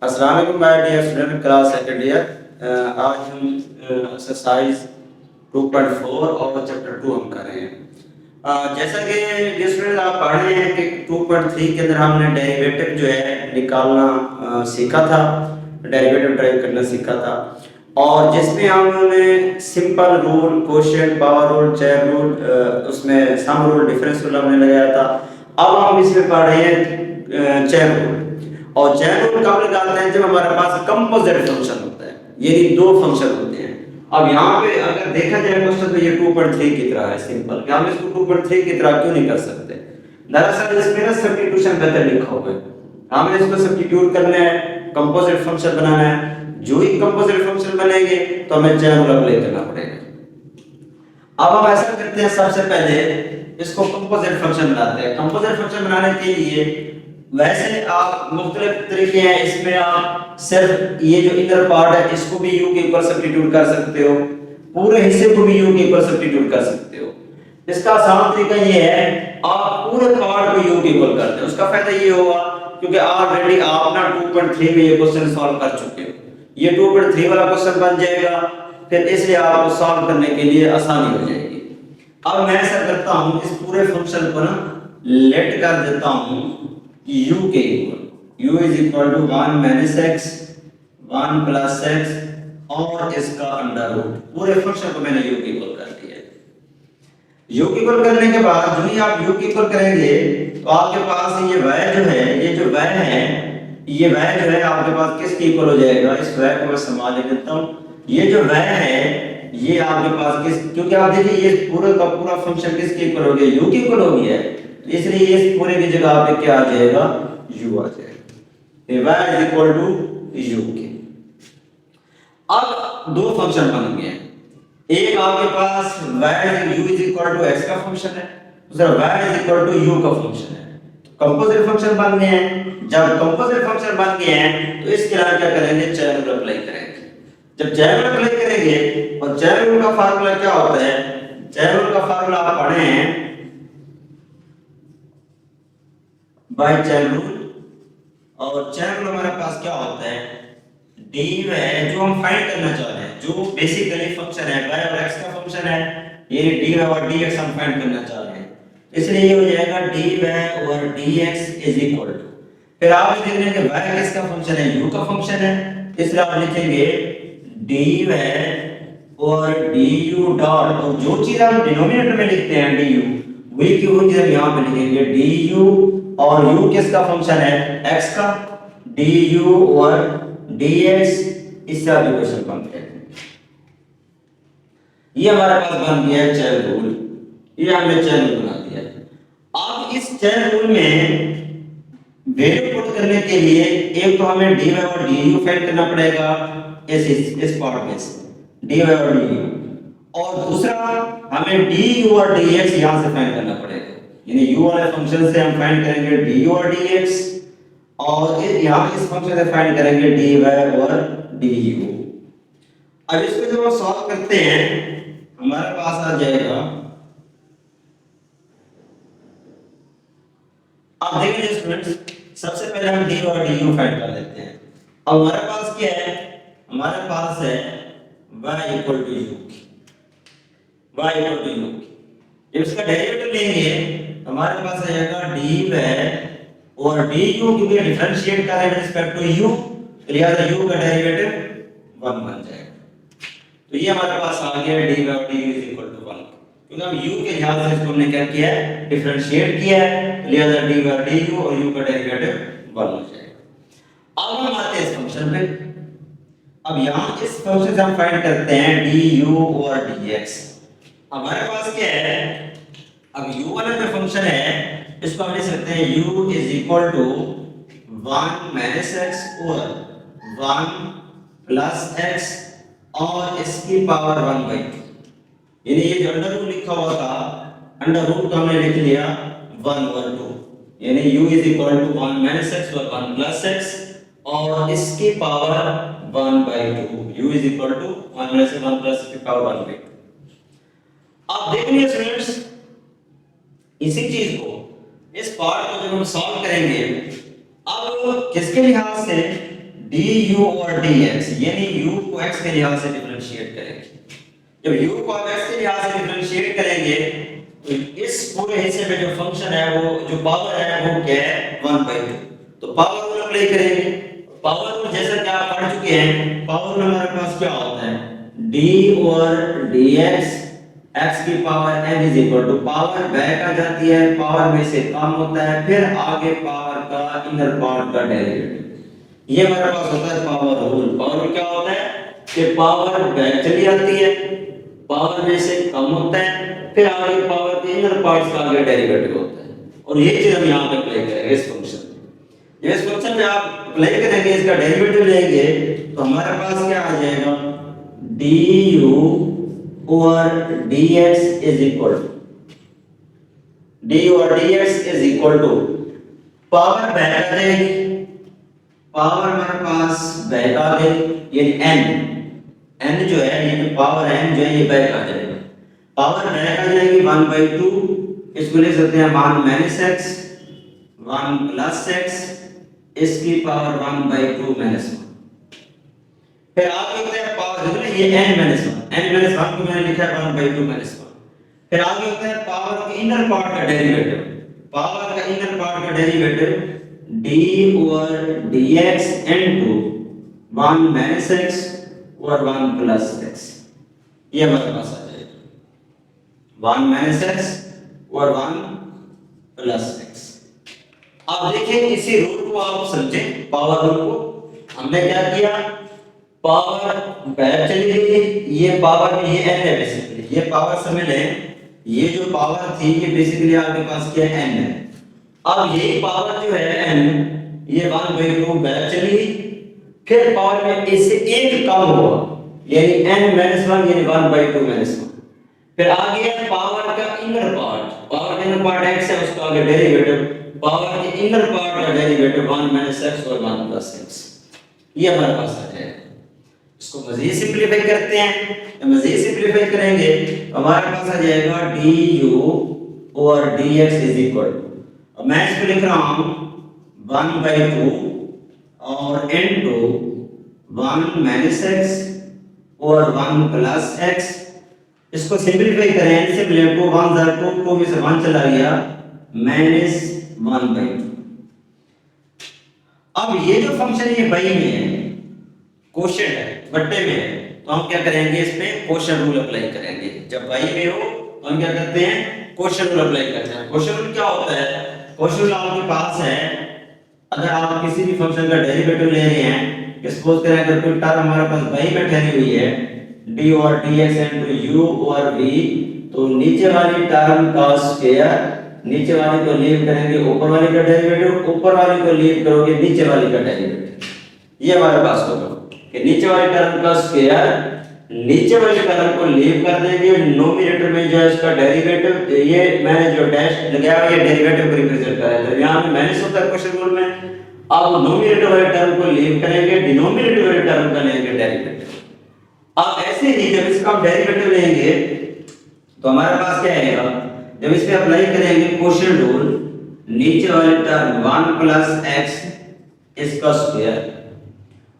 अस्सलाम वालेकुम my dear student class second year. आज हम एक्सरसाइज 2.4 और चैप्टर 2 हम कर रहे हैं। जैसा कि डियर स्टूडेंट आप पढ़ रहे हैं कि 2.3 के अंदर हमने डेरिवेटिव जो है निकालना सीखा था, डेरिवेटिव ड्राइव करना सीखा था, और जिसमें हमने simple rule, quotient, power rule, chain rule, उसमें सम रूल, डिफरेंस रूल हमने लगाया था। अब हम इसमें पढ़ रहे हैं चेन रूल। और चेन रूल कब लगाते हैं? जब हमारे पास कंपोजिट फंक्शन होता है, यानी दो फंक्शन होते हैं। अब यहाँ पे अगर देखा जाए क्वेश्चन तो ये 2.3 की तरह है सिंपल, कि हम इसको 2.3 की तरह क्यों नहीं कर सकते? दरअसल इसमें ना सब्स्टिट्यूशन मेथड लिखा हुआ है, हमें इसको सब्स्टिट्यूट करना है, कंपोजिट फंक्शन बनाना है। जो ही कंपोजिट फंक्शन बनेंगे तो हमें चेन रूल अप्लाई करना पड़ेगा। अब हम ऐसा करते हैं, सबसे पहले इसको कंपोजिट फंक्शन बनाते हैं। कंपोजिट फंक्शन बनाने के लिए वैसे आप मुख्तलिफ तरीके हैं, इसमें आप सिर्फ ये जो इनर पार्ट है इसको भी यू के ऊपर सब्स्टिट्यूट कर सकते हो, पूरे हिस्से को भी यू के ऊपर सब्स्टिट्यूट कर सकते हो। इसका आसान तरीका ये है, आप पूरे पार्ट को यू के ऊपर करते हो। उसका फायदा ये होगा क्योंकि ऑलरेडी आप ना 2.3 में ये क्वेश्चन सॉल्व कर चुके हो, ये 2.3 वाला क्वेश्चन बन जाएगा, फिर इसलिए आपको सॉल्व करने के लिए आसानी हो जाएगी। अब मैं ऐसा करता हूं, इस पूरे फंक्शन को ना लेट कर देता हूं u के equal, u is equal to 1 minus x 1 plus x और इसका अंडर रूट। पूरे फंक्शन को मैंने u के इक्वल कर दिया। u के इक्वल करने के बाद जो ही आप u के इक्वल करेंगे तो आपके पास ये y जो है, ये जो y है, ये y जो है आपके पास किसके इक्वल हो जाएगा? इस y को मैं संभाल लेता हूं। ये जो y है ये आपके पास किस, क्योंकि आप देखिए ये पूरा का पूरा फंक्शन किसके इक्वल हो गया? u के इक्वल हो गया है, इसलिए इस पूरे की जगह पे क्या आ जाएगा? u आ जाएगा। y is equal to u के। अब दो फंक्शन बन गए हैं, एक आपके पास y u is equal to x का फंक्शन है, दूसरा y is equal to u का फंक्शन है। कंपोजिट फंक्शन बन गए हैं। जब कंपोजिट फंक्शन बन गए हैं तो इसके लिए क्या करेंगे? चेन रूल अप्लाई करेंगे। जब चेन रूल अप्लाई करेंगे, और चेन रूल का फार्मूला क्या होता है? चेन रूल का फार्मूला आप पढ़े हैं बाय चेन रूल, और चेन रूल हमारे पास क्या होता है? dy जो हम फाइंड करना चाह रहे हैं, जो बेसिकली फंक्शन है y और x का फंक्शन है, ये dy और dx हम फाइंड करना चाह रहे हैं, इसलिए ये हो जाएगा dy और dx इज इक्वल टू, फिर आप देख रहे हैं कि y किसका फंक्शन है? u का फंक्शन है, इसलिए आप लिखेंगे dy और du डॉट, और जो चीज हम डिनोमिनेटर में लिखते हैं du, वही की वही चीज हम यहां पे लिखेंगे du, और u किसका फंक्शन है? x का, du और dx। इससे आप इक्वेशन बन गया। ये हमारे पास बन गया है चेन रूल, ये हमने चेन रूल बना दिया। अब इस चेन रूल में वैल्यू पुट करने के लिए एक तो हमें dy और du फाइंड करना पड़ेगा इस पार्ट में से, dy और du, और दूसरा हमें du और dx यहां से फाइंड करना पड़ेगा, यानी u वाले फंक्शन से हम फाइंड करेंगे du और dx, और यहां इस फंक्शन से फाइंड करेंगे dy और du। अब इसको जब हम सॉल्व करते हैं हमारे पास आ जाएगा, अब देखिए स्टूडेंट्स, सबसे पहले हम dy और du फाइंड कर लेते हैं। अब हमारे पास क्या है? हमारे पास है y equal to u, y equal to u। जब इसका डेरिवेटिव लेंगे हमारे पास आ जाएगा dy और du, क्योंकि डिफरेंशिएट कर रहे हैं रिस्पेक्ट टू u, तो लिहाजा u का डेरिवेटिव 1 बन जाएगा। तो ये हमारे पास आ गया dy और du इज इक्वल टू 1, क्योंकि हम u के लिहाज से इसको हमने क्या किया है? डिफरेंशिएट किया है, लिहाजा dy और du और u का डेरिवेटिव 1 हो जाएगा। अब हम आते हैं इस फंक्शन पे। अब यहां इस फंक्शन से हम फाइंड करते हैं du और dx। हमारे पास क्या है? अब u वाला जो फंक्शन है इसको हम लिख सकते हैं u is equal to 1 minus x और 1 प्लस x और इसकी पावर 1 बाई 2, यानी ये जो अंडर रूट लिखा हुआ था, अंडर रूट का हमने लिख लिया 1 और 2, यानी u is equal to 1 minus x और 1 प्लस x और इसकी power 1 by 2, u is equal to 1 minus 1 plus की पावर 1 बाई 2। अब देखिए स्टूडेंट्स, इसी चीज को, इस पार्ट को जब हम सॉल्व करेंगे, अब किसके लिहाज से डी यू और डी एक्स, यानी यू को एक्स के लिहाज से डिफरेंशिएट करेंगे। जब यू को आप एक्स के लिहाज से डिफरेंशिएट करेंगे तो इस पूरे हिस्से में जो फंक्शन है वो जो पावर है वो क्या है 1/2। तो पावर रूल अप्लाई करेंगे। पावर रूल जैसा कि आप पढ़ चुके हैं, पावर रूल हमारे पास क्या होता है, डी और डी एक्स एक्स की power n is equal to power back आ जाती है, पावर में से कम होता है, फिर आगे पावर का इनर पार्ट का डेरिवेटिव। ये हमारे पास होता है पावर रूल। पावर क्या होता है कि पावर बैक चली जाती है, पावर में से कम होता है, फिर आगे पावर के इनर पार्ट्स का आगे डेरिवेटिव होता है। और ये चीज हम यहाँ पे अप्लाई करेंगे इस फंक्शन में। इस फंक्शन में आप अप्लाई करेंगे, इसका डेरिवेटिव लेंगे तो हमारे पास क्या आ जाएगा, du और dx is equal to du और dx is equal to power back आ जाएगी, पावर हमारे पास बैक आ गई, ये n जो है, ये पावर n जो है ये बैक आ जाएगा, पावर बैक आ जाएगी 1/2। इसको लिख सकते हैं मान -x 1 + x इसकी पावर 1/2 - 1। फिर आगे होता है पावर, देखो ये n-1 को मैंने लिखा है 1/2 - 1। फिर आगे होता है पावर के इनर पार्ट का डेरिवेटिव, पावर का इनर पार्ट का डेरिवेटिव d और dx into 1 - x और 1 + x, ये हमारे पास आ जाएगा 1 - x और 1 + x। अब देखिए इसी रूल को आप समझे, पावर रूल को हमने क्या किया, पावर बैक चली गई, ये पावर में ये n है बेसिकली, ये पावर समझ लें, ये जो पावर थी ये बेसिकली आपके पास क्या है n है। अब ये पावर जो है n, ये 1/2 बैक चली, फिर पावर में इससे एक कम हुआ, यानी n-1 यानी 1/2 - 1। फिर आगे पावर का इनर पार्ट, पावर का इनर पार्ट x है, उसका आगे डेरिवेटिव, पावर के इनर पार्ट का डेरिवेटिव 1 - x और 1 + x, ये हमारे पास आ जाएगा। इसको मजीद सिंपलीफाई करते हैं, जब मजीद सिंपलीफाई करेंगे तो हमारे पास आ जाएगा du और dx इज इक्वल टू, अब मैं इसको लिख रहा हूं 1/2 और into 1 - x और 1 + x। इसको सिंपलीफाई करें, सिंपली 2 1 * 2, 2 में से 1 चला गया, -1/2। अब ये जो फंक्शन ये बाई में है, क्वोशिएंट है, बट्टे में है, तो हम क्या करेंगे, इस पे क्वोशिएंट रूल अप्लाई करेंगे। जब बाई में हो तो हम क्या करते हैं, क्वोशिएंट रूल अप्लाई करते हैं। क्वोशिएंट रूल क्या होता है, क्वोशिएंट रूल आपके पास है, अगर आप किसी भी फंक्शन का डेरिवेटिव ले रहे हैं, सपोज करें अगर कोई टर्म हमारे पास बाई में ठहरी हुई है d और dx into u और v, तो नीचे वाली टर्म का स्क्वायर, नीचे वाले को लीव करेंगे ऊपर वाले का डेरिवेटिव, ऊपर वाले को लीव करोगे नीचे वाले का डेरिवेटिव। ये हमारे पास होगा कि नीचे वाले टर्म का स्क्वायर नीचे वाले टर्म को लीव कर देंगे, नोमिनेटर में जो है इसका डेरिवेटिव, ये मैंने जो डैश लगाया है ये डेरिवेटिव को रिप्रेजेंट कर रहा है, तो यहां पे माइनस होता है क्वेश्चन रूल में। अब नोमिनेटर वाले टर्म को लीव करेंगे, डिनोमिनेटर वाले टर्म का लेंगे डेरिवेटिव। अब ऐसे ही जब इसका हम डेरिवेटिव लेंगे तो हमारे पास क्या आएगा, जब इस पे अप्लाई करेंगे क्वोशिएंट रूल, नीचे वाले टर्म 1 + x इसका स्क्वायर,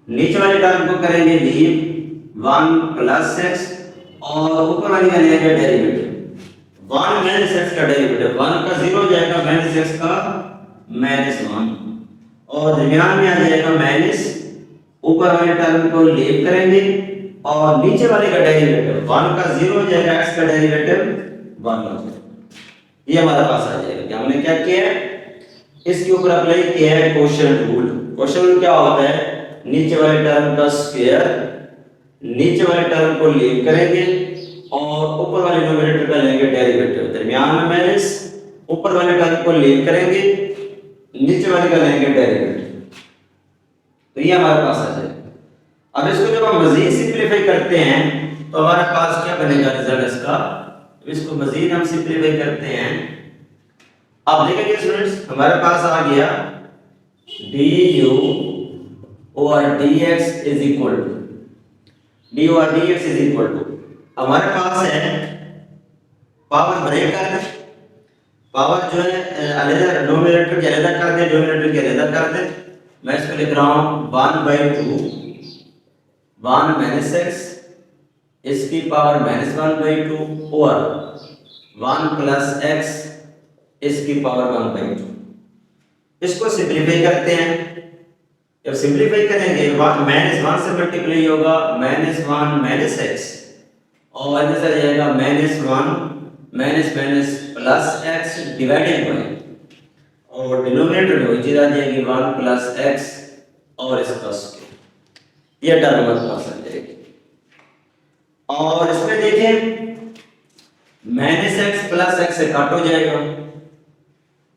नीचे वाले टर्म को करेंगे लीव 1 + x और ऊपर वाले का लेंगे डेरिवेटिव 1 - x का डेरिवेटिव, 1 का 0 हो जाएगा, -x का -1 और दरमियान में आ जाएगा माइनस, ऊपर वाले टर्म को लीव करेंगे और नीचे वाले का डेरिवेटिव 1 का 0 हो जाएगा, x का डेरिवेटिव 1 हो जाएगा। ये हमारे पास आ जाएगा। क्या हमने क्या किया है, इसके ऊपर अप्लाई किया है क्वोशिएंट रूल। क्वोशिएंट रूल क्या होता है, नीचे वाले टर्म का स्क्वायर नीचे वाले टर्म को लीव करेंगे और ऊपर वाले नोमिनेटर का लेंगे डेरिवेटिव, दरमियान में माइनस, ऊपर वाले टर्म को लीव करेंगे, नीचे वाले का लेंगे डेरिवेटिव, तो ये हमारे पास आ जाएगा। अब इसको जब हम मजीद सिंपलीफाई करते हैं तो हमारे पास क्या बनेगा रिजल्ट इसका, इसको मजीद हम सिंपलीफाई करते हैं। अब देखिए स्टूडेंट्स, हमारे पास आ गया du और dx is equal to, du और dx इज इक्वल टू, हमारे पास है पावर ब्रेक कर दे, पावर जो है अलग नोमिनेटर के अलग कर दे, डिनोमिनेटर के अलग कर दे, मैं इसको लिख रहा हूं 1/2 1 माइनस एक्स इसकी पावर -1/2 और 1 प्लस एक्स इसकी पावर 1/2। इसको सिंप्लीफाई करते हैं। जब सिंप्लीफाई करेंगे -1 से मल्टीप्लाई होगा -1 माइनस एक्स और इधर से जाएगा -1 minus minus plus x divided by और डिनोमिनेटर में वही चीज आ जाएगी 1 प्लस एक्स और इसका स्क्वायर। ये टर्म हमारे पास आ जाएगी। और इसमें देखें माइनस एक्स प्लस एक्स से काट हो जाएगा,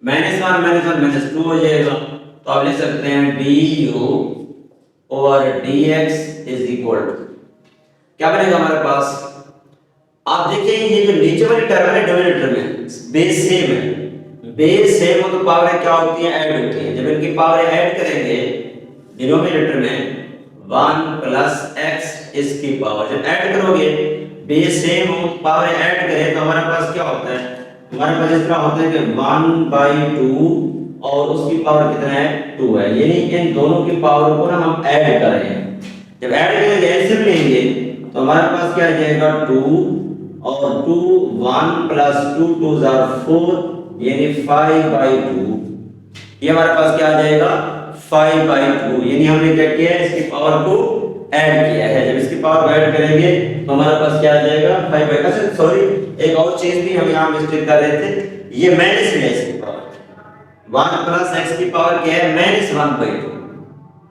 -1 -2 हो जाएगा। तो आप लिख सकते हैं डी यू और D x is equal to क्या बनेगा हमारे पास। आप देखिए ये जो नीचे वाली टर्म है डिनोमिनेटर में बेस सेम है, बेस सेम हो तो पावर क्या होती है, ऐड होती है। जब इनकी पावर ऐड करेंगे डिनोमिनेटर में 1 प्लस एक्स इसकी पावर, जब ऐड करोगे बेस सेम हो पावर ऐड करें तो हमारे पास क्या होता है, हमारे पास इस तरह होता है कि 1/2 और उसकी पावर कितना है 2 है, यानी इन दोनों की पावर को ना हम ऐड कर रहे हैं। जब ऐड करेंगे एलसीएम लेंगे तो हमारे पास क्या आ जाएगा 2 और 2 1 प्लस 2 2 4 यानी 5/2। ये हमारे पास क्या आ जाएगा 5/2, यानी हमने क्या किया है इसकी पावर को ऐड किया है। जब इसकी पावर ऐड करेंगे तो हमारे पास क्या आ जाएगा 5/2। अच्छा सॉरी एक और चीज भी हम यहाँ मिस्टेक कर रहे थे, ये माइनस में है इसकी पावर 1 प्लस एक्स की पावर क्या है -1/2,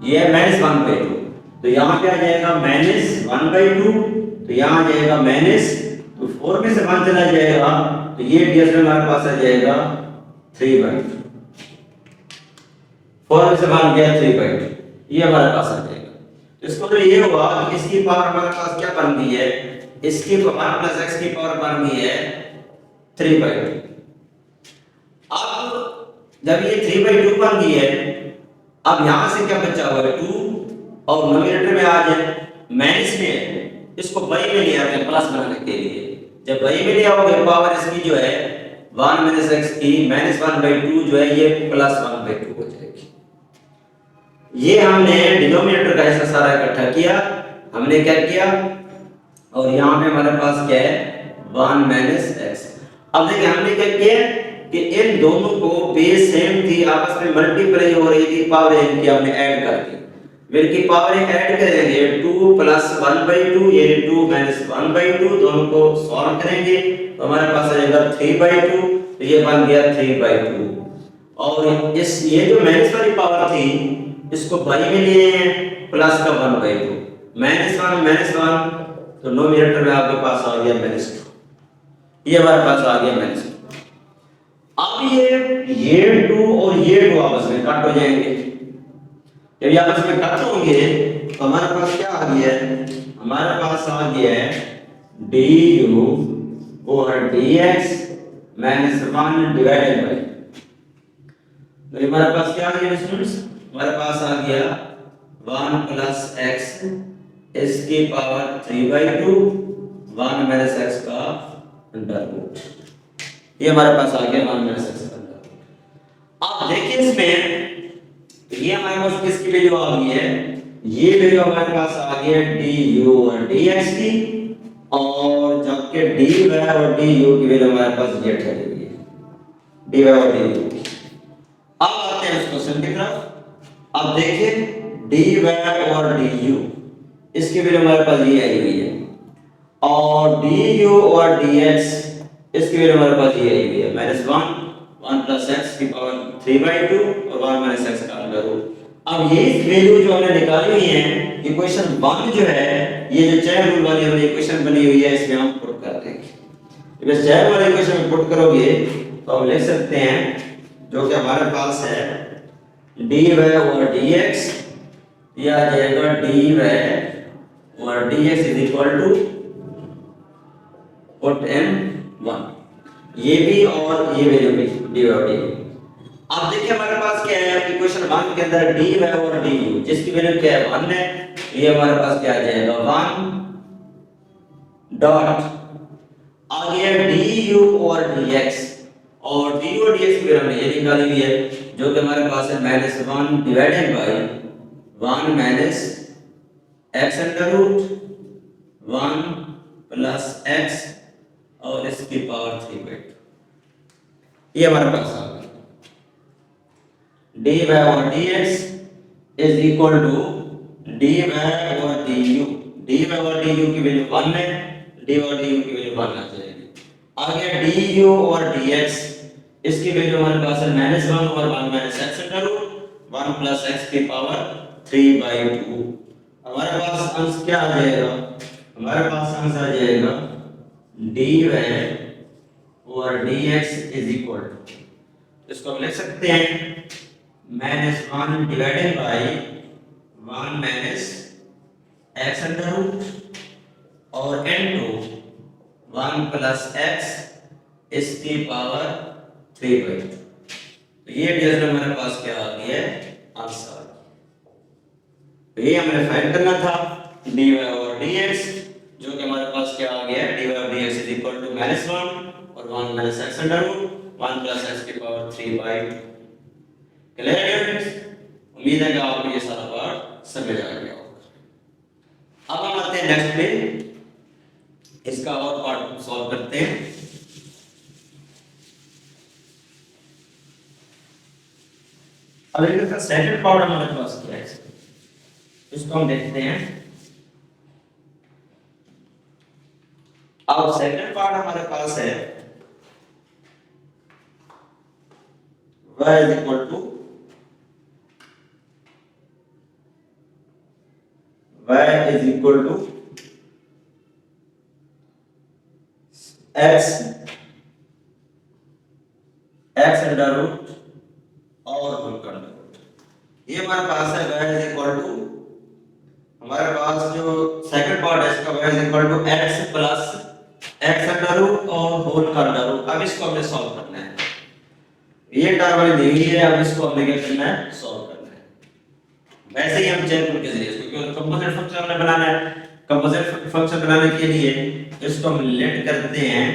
ये है -1/2। तो यहाँ क्या आ जाएगा -1/2, तो यहाँ आ जाएगा माइनस, तो 4 में से 1 चला जाएगा तो ये डीएस में हमारे पास आ जाएगा 3/2, 4 में से 1 गया 3/2, ये हमारे पास आ जाएगा। तो इसको तो ये हुआ कि इसकी पावर हमारे पास क्या बन गई है, इसकी 1 प्लस एक्स की पावर बन गई है 3/2। अब जब ये 3/2 बन गई है, अब यहां से क्या बचा हुआ है 2 और डिनोमिनेटर में आ जाए माइनस में है, इसको बाई में ले आते हैं प्लस बनाने के लिए। जब बाई में ले आओगे पावर इसकी जो है 1 माइनस एक्स की -1/2 जो है ये +1/2 हो जाएगी। ये हमने डिनोमिनेटर का हिस्सा सारा इकट्ठा किया, हमने क्या किया और यहाँ पे हमारे पास क्या है 1 माइनस एक्स। अब देखिए हमने क्या किया कि इन दोनों को बेस सेम थी, आपस में मल्टीप्लाई हो रही थी, पावर इनकी हमने ऐड कर दी। इनकी पावर ऐड करेंगे 2 प्लस 1/2 यानी 2 माइनस 1/2, दोनों को सॉल्व करेंगे तो हमारे पास आ जाएगा 3/2, तो ये बन गया 3/2। और इस ये जो माइनस वाली पावर थी इसको बाई में लिए हैं प्लस का 1/2, -1 तो डिनोमिनेटर में आपके पास आ गया -2, ये हमारे पास आ गया -2। अब ये 2 और ये 2 आपस में कट हो जाएंगे। जब ये आपस में कट होंगे तो हमारे पास क्या आ गया है, हमारे पास आ गया है du और dx -1 डिवाइडेड बाय, तो हमारे पास क्या आ गया स्टूडेंट्स, हमारे पास आ गया 1 प्लस एक्स इसकी पावर 3/2 1 माइनस एक्स का अंडर रूट, ये हमारे पास आ गया 1 माइनस एक्स का अंडर रूट। अब देखिए इसमें ये हमारे पास किसकी वैल्यू आ गई है, ये वैल्यू हमारे पास आ गई है du और dx की, और जबकि dy और du की वैल्यू हमारे पास ये ठहरी हुई है dy और du। अब आते हैं इस क्वेश्चन की तरफ। अब देखिए dy और du इसकी वैल्यू हमारे पास ये आई हुई है, और du और dx इसकी वैल्यू हमारे पास ये आई हुई है -1 प्लस x की पावर 3/2 और 1 माइनस x का अंडर रूट। अब ये वैल्यू जो हमने निकाली हुई है, इक्वेशन 1 जो है, ये जो चेन रूल वाली हमने इक्वेशन बनी हुई है इसमें हम पुट कर देंगे। जब चेन वाली इक्वेशन में पुट करोगे तो हम लिख सकते हैं जो कि हमारे पास है dy और dx, ये आ जाएगा dy और dx is equal to put in 1, ये भी और ये वैल्यू भी dy और du। अब देखिए हमारे पास क्या है इक्वेशन 1 के अंदर dy और du जिसकी वैल्यू क्या है 1 है, ये हमारे पास क्या आ जाएगा 1 डॉट आ गया du और dx, और du और dx की वैल्यू हमने ये निकाली हुई है जो कि हमारे पास है -1 divided by 1 minus x under root 1 plus x और इसकी पावर 3/2। ये हमारे पास आ गया। D y over d x is equal to d y over d u. D y over d u की वैल्यू 1 है, डी ओवर डी यू की वैल्यू 1 आ जाएगी। आगे डी यू और डी एक्स, इसकी वैल्यू हमारे पास है -1 और 1 minus x under root 1 plus x की पावर 3/2। हमारे पास अंश क्या आ जाएगा? हमारे पास अंश आ जाएगा d y over d x is equal to, इसको हम लिख सकते हैं -1 divided by 1 minus x under root और इनटू 1 प्लस एक्स इसकी पावर 3/2। तो ये डियर हमारे पास क्या आ गया है? आंसर। तो ये हमें फाइंड करना था dy और dx, जो कि हमारे पास क्या आ गया है? dy और dx इज इक्वल टू -1 और 1 minus x under root 1 plus x की पावर 3/2। क्लियर है? उम्मीद है कि आपको ये सारा पार्ट समझ आ गया होगा। अब हम आते हैं नेक्स्ट पे, इसका और पार्ट सॉल्व करते हैं। अब इसका सेकंड पार्ट हमारे पास क्या है, इसको हम देखते हैं। अब सेकंड पार्ट हमारे पास है y is equal to x under root और होल का अंडर रूट। ये हमारे पास है y is equal to, हमारे पास जो सेकंड पार्ट है इसका y is equal to x plus x under root और होल का अंडर रूट। अब इसको हमें सॉल्व करना है। ये टर्म वाली दी हुई है, अब इसको हमें क्या करना है? सॉल्व करना है। वैसे ही हम चेन रूल के जरिए, क्योंकि कंपोजिट फंक्शन हमने बनाना है, कंपोजिट फंक्शन बनाने के लिए इसको हम लेट करते हैं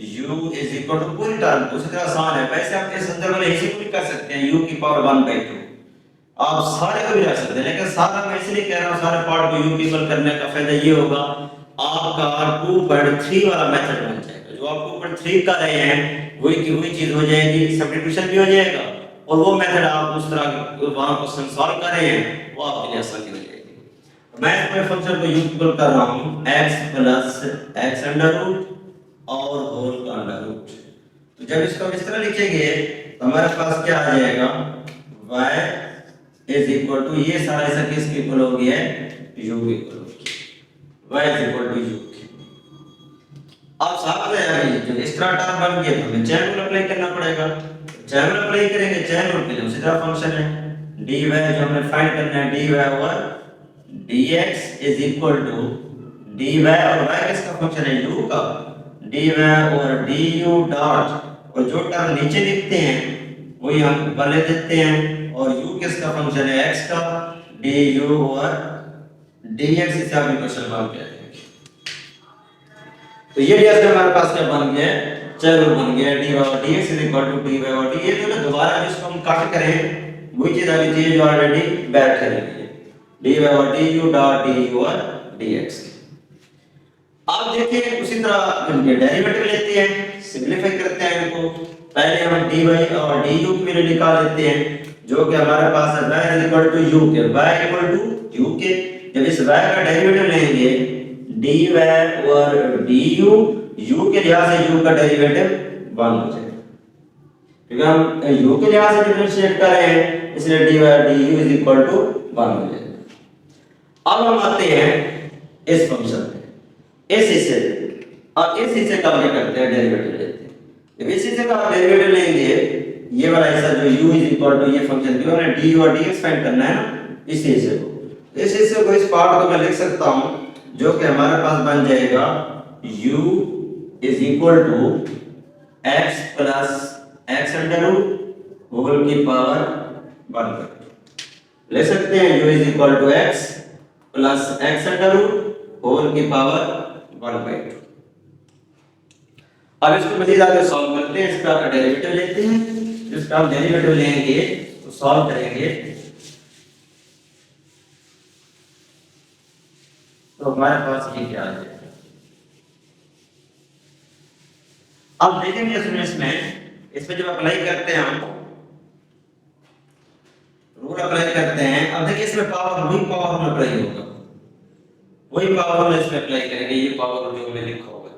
u इज इक्वल टू पूरी टर्म, उसी तरह आसान है। वैसे आप इस संदर्भ में इसी को भी कर सकते हैं u की पावर 1/2। आप सारे को भी रख सकते हैं, लेकिन सारा मैं इसलिए कह रहा हूं सारे पार्ट को u की इक्वल करने का फायदा ये होगा, आपका 2/3 वाला मेथड बन जाएगा। जो आप 2/3 कर रहे हैं वही की वही चीज हो जाएगी, सब्स्टिट्यूशन भी हो जाएगा और वो मेथड आप उस तरह वहां क्वेश्चन सॉल्व कर रहे हैं वो आपके लिए आसानी हो जाएगी। मैं इस फंक्शन को u इक्वल कर रहा हूं x plus x under root और होल का अंडर रूट। तो जब इसको इस तरह लिखेंगे तो हमारे पास क्या आ जाएगा? y इज इक्वल टू, ये सारा ऐसा किसके इक्वल हो गया है? u के इक्वल हो गया, y is equal to u। अब साथ में अभी जो इस तरह टर्म बन गया तो हमें चेन रूल अप्लाई करना पड़ेगा। चेन रूल अप्लाई करेंगे, चेन रूल के लिए उसी तरह फंक्शन है dy जो हमने फाइंड करना है dy over dx is equal to dy और y किसका फंक्शन है? u का, dy ओवर du डॉट, और जो टर्म नीचे लिखते हैं वही हम ऊपर ले देते हैं, और u किसका फंक्शन है? x का, du ओवर dx इसे आप इक्वेशन मान के तो ये ds हमारे पास क्या बन गया? चेन रूल बन गया dy over dx is equal to dy over d। ये जो ना दोबारा जिसको हम काट करें वही चीज अभी थी जो ऑलरेडी बैठ कर रही है, dy over du dot du over dx। आप देखिए उसी तरह इनके डेरिवेटिव लेते हैं, सिंपलीफाई करते हैं इनको। पहले हम dy और du की वैल्यू निकाल लेते हैं, जो कि हमारे पास है y is equal to u के, y इक्वल टू u के। जब इस y का डेरिवेटिव लेंगे dy ओवर du, u के लिहाज से u का डेरिवेटिव 1 हो जाएगा, क्योंकि हम u के लिहाज से डिफरेंशिएट कर रहे हैं इसलिए dy du is equal to 1 हो जाएगा। अब हम आते हैं इस फंक्शन पे, इस हिस्से पे। अब इस हिस्से का क्या करते हैं? डेरिवेटिव लेते हैं। जब इस हिस्से का डेरिवेटिव लेंगे, ये वाला हिस्सा जो u इज इक्वल टू ये फंक्शन दिया है du और dx फाइंड करना है ना, इस हिस्से को। इस हिस्से को, इस पार्ट को मैं लिख सकता हूं जो कि हमारे पास बन जाएगा u is equal to x plus x under root whole की पावर 1/2। ले सकते हैं u is equal to x plus x under root whole की पावर 1/2। अब इसको मजीद आगे सॉल्व करते हैं, इसका डेरिवेटिव लेते हैं। इसका हम डेरिवेटिव लेंगे तो सॉल्व करेंगे तो हमारे पास ये क्या आ जाएगा। अब देखेंगे इसमें जब अप्लाई करते हैं हम रूल अप्लाई करते हैं, अब देखिए इसमें पावर वही पावर में अप्लाई होगा, वही पावर में इसमें अप्लाई करेंगे, ये पावर जो हमने लिखा होगा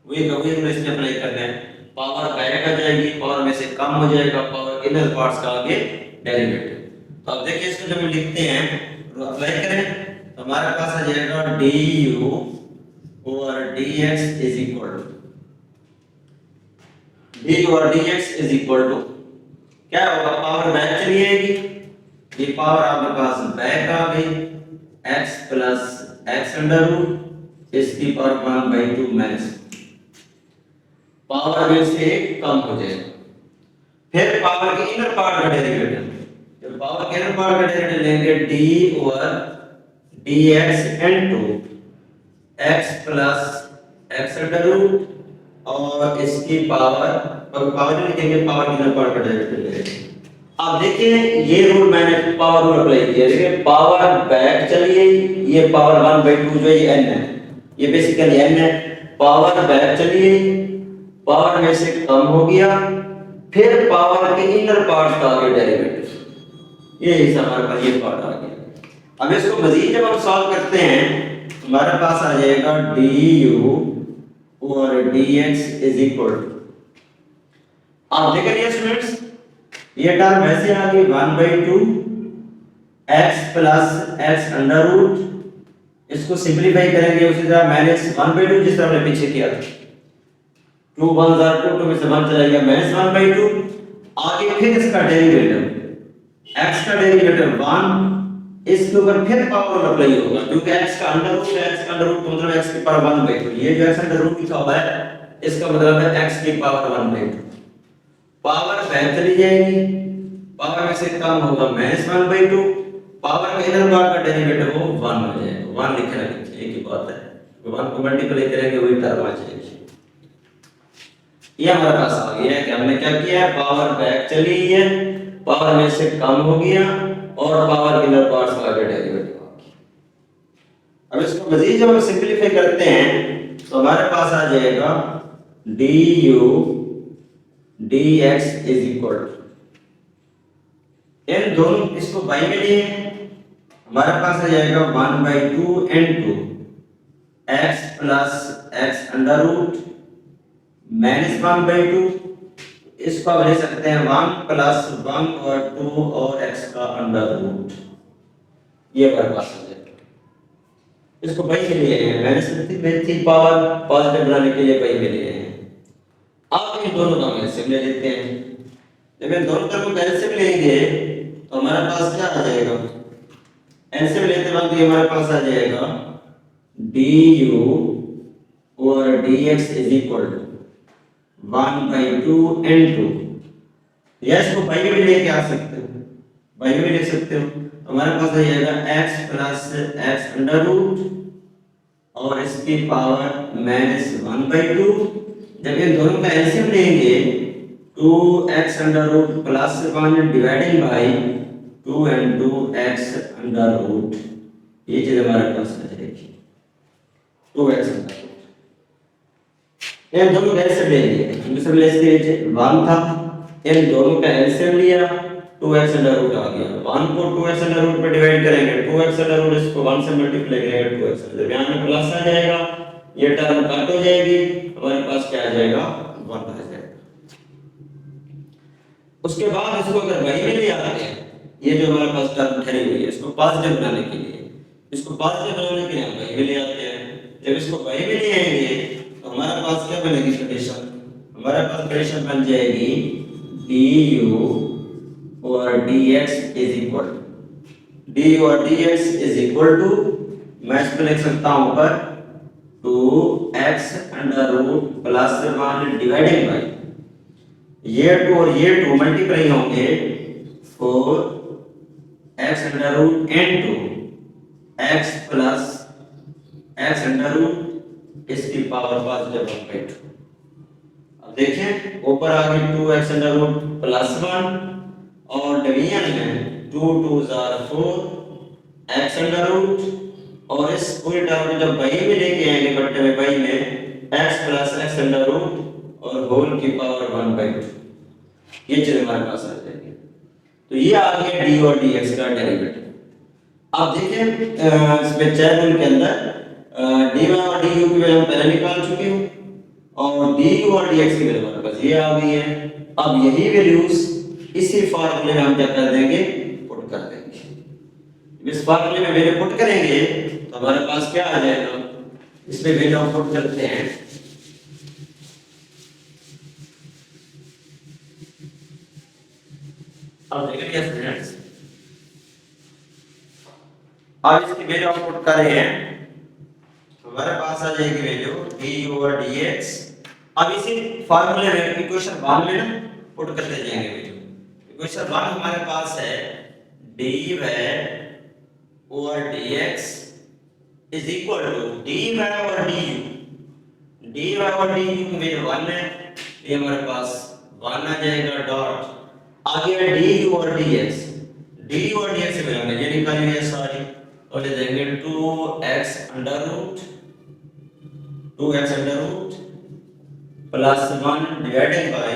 वही रूल इसमें अप्लाई करना है। पावर बैक आ जाएगी, पावर में से कम हो जाएगा, पावर इनर पार्ट्स का आगे डेरिवेटिव। तो अब देखिए इसको जब हम लिखते हैं रूल अप्लाई करें तो हमारे पास आ जाएगा du over dx is equal to d over dx is equal to क्या होगा, पावर बैक चली आएगी, ये पावर आपके पास बैक आ गई x plus x under root इसकी पावर 1/2 माइनस पावर में से कम हो जाएगा। फिर पावर के इनर पार्ट का डेरिवेटिव, जब पावर के इनर पार्ट का डेरिवेटिव लेंगे d over dx into x plus x under root और इसकी पावर लिखेंगे, पावर के इनर पार्ट का डेरिवेटिव लेंगे। अब देखिए ये रूल मैंने पावर रूल अप्लाई किया, देखिए पावर बैक चली गई, ये पावर 1/2 जो ये n है, ये बेसिकली n है, पावर बैक चली गई, पावर में से कम हो गया, फिर पावर के इनर पार्ट का आगे डेरिवेटिव, ये हिस्सा हमारे पास ये पार्ट आ गया। अब इसको मजीद जब हम सॉल्व करते हैं हमारे पास आ जाएगा du over dx is equal to, आप देख रहे हैं स्टूडेंट्स ये टर्म वैसे आ गई 1/2 x plus x under root, इसको सिंपलीफाई करेंगे उसी तरह माइनस 1/2 जिस तरह हमने पीछे किया था, 2 1 are 2 में से 1 चला गया माइनस 1/2, आगे फिर इसका डेरिवेटिव x का डेरिवेटिव 1, इसके ऊपर फिर पावर अप्लाई होगा क्योंकि x का अंडर रूट है, x का अंडर रूट तो मतलब x की पावर 1/2, ये जो x अंडर रूट लिखा हुआ है इसका मतलब है x की पावर 1/2, पावर बैक चली जाएगी, पावर में से कम होगा माइनस 1/2, पावर का इनर पार्ट का डेरिवेटिव हो 1 हो जाएगा, 1 लिखना है, एक ही बात है, 1 को मल्टीप्लाई करेंगे वही टर्म आ जाएगी। ये हमारे पास आ गया है कि हमने क्या किया है, पावर बैक चली है, पावर में से कम हो गया और पावर के इनर पार्ट्स का डेरिवेटिव आ गया। अब इसको मजीद जब हम सिंपलीफाई करते हैं तो हमारे पास आ जाएगा du dx is equal to, इन दोनों इसको बाई में लिए हमारे पास आ जाएगा 1/2 into x plus x under root minus 1/2, इसको आप ले सकते हैं 1 प्लस 1 और 2 और x का अंडर रूट, ये हमारे पास आ जाएगा। इसको बाई में लिए हैं, माइनस में थी पावर पॉजिटिव बनाने के लिए बाई में लिए हैं। अब इन दोनों का एलसीएम ले लेते हैं, जब इन दोनों का एलसीएम लेंगे तो हमारे पास क्या आ जाएगा, एलसीएम लेते वक्त ये हमारे पास आ जाएगा du over dx is equal to 1/2 into, या इसको बाई में लेके आ सकते हो, बाई में लिख सकते हो, तो हमारे पास आ जाएगा x plus x under root और इसकी पावर माइनस 1/2, जब इन दोनों का एलसीएम लेंगे 2x under root plus 1 dividing by 2 into x under root, ये चीज हमारे पास आ जाएगी 2x अंडर रूट। इन दोनों का एलसीएम लेंगे, दूसरे लेंगे 1 था, इन दोनों का एलसीएम लिया 2x अंडर रूट आ गया, 1 को 2x अंडर रूट पे डिवाइड करेंगे, 2x अंडर रूट इसको 1 से मल्टीप्लाई करेंगे 2x अंडर, यहां में प्लस आ जाएगा, ये टर्म कट हो जाएगी, हमारे पास क्या आ जाएगा 1 आ जाएगा। उसके बाद इसको अगर बाई में ले आते हैं, ये जो हमारे पास टर्म ठहरी हुई है इसको पॉजिटिव बनाने के लिए, इसको पॉजिटिव बनाने के लिए हम बाई में ले आते हैं, जब इसको बाई में ले आएंगे तो हमारे पास क्या बनेगी कंडीशन, हमारे पास कंडीशन बन जाएगी du over dx is equal to, du over dx is equal to, मैं इसको लिख सकता हूं ऊपर 2x under root plus 1 divided by, ये 2 और ये 2 मल्टीप्लाई होंगे 4x under root into x plus x under root इसकी पावर पॉजिटिव 1/2। अब देखें ऊपर आ गई 2x अंडर रूट प्लस 1 और डिवीजन में 2 2 जार 4 x अंडर रूट और इस पूरी टर्म में जब बाई में लेके आएंगे बट्टे में बाई में x plus x under root और होल की पावर 1/2 ये चीज हमारे पास आ जाएगी। तो ये आ गया d और dx का डेरिवेटिव। अब देखें इसमें चैन रूल के अंदर dy और du की वैल्यू हम पहले निकाल चुके हैं और du और dx की वैल्यू हमारे पास ये आ गई है। अब यही वैल्यूज इसी फार्मूले में हम क्या कर देंगे, पुट कर देंगे। इस फार्मूले में वैल्यू पुट करेंगे तो हमारे पास क्या आ जाएगा, इसमें वैल्यू हम पुट करते हैं। अब देखिए फ्रेंड्स, अब इसकी वैल्यू हम पुट कर रहे हैं, हमारे पास आ जाएगी वैल्यू du और dx। अब इसी फार्मूले में इक्वेशन 1 में ना पुट करते जाएंगे वैल्यू। इक्वेशन 1 हमारे पास है dy और dx is equal to dy और du। dy और du की वैल्यू 1 है, ये हमारे पास 1 आ जाएगा डॉट, आगे है du और dx। du और dx की वैल्यू हमने ये निकाली है सारी, और ले देंगे 2x under root plus 1 divided by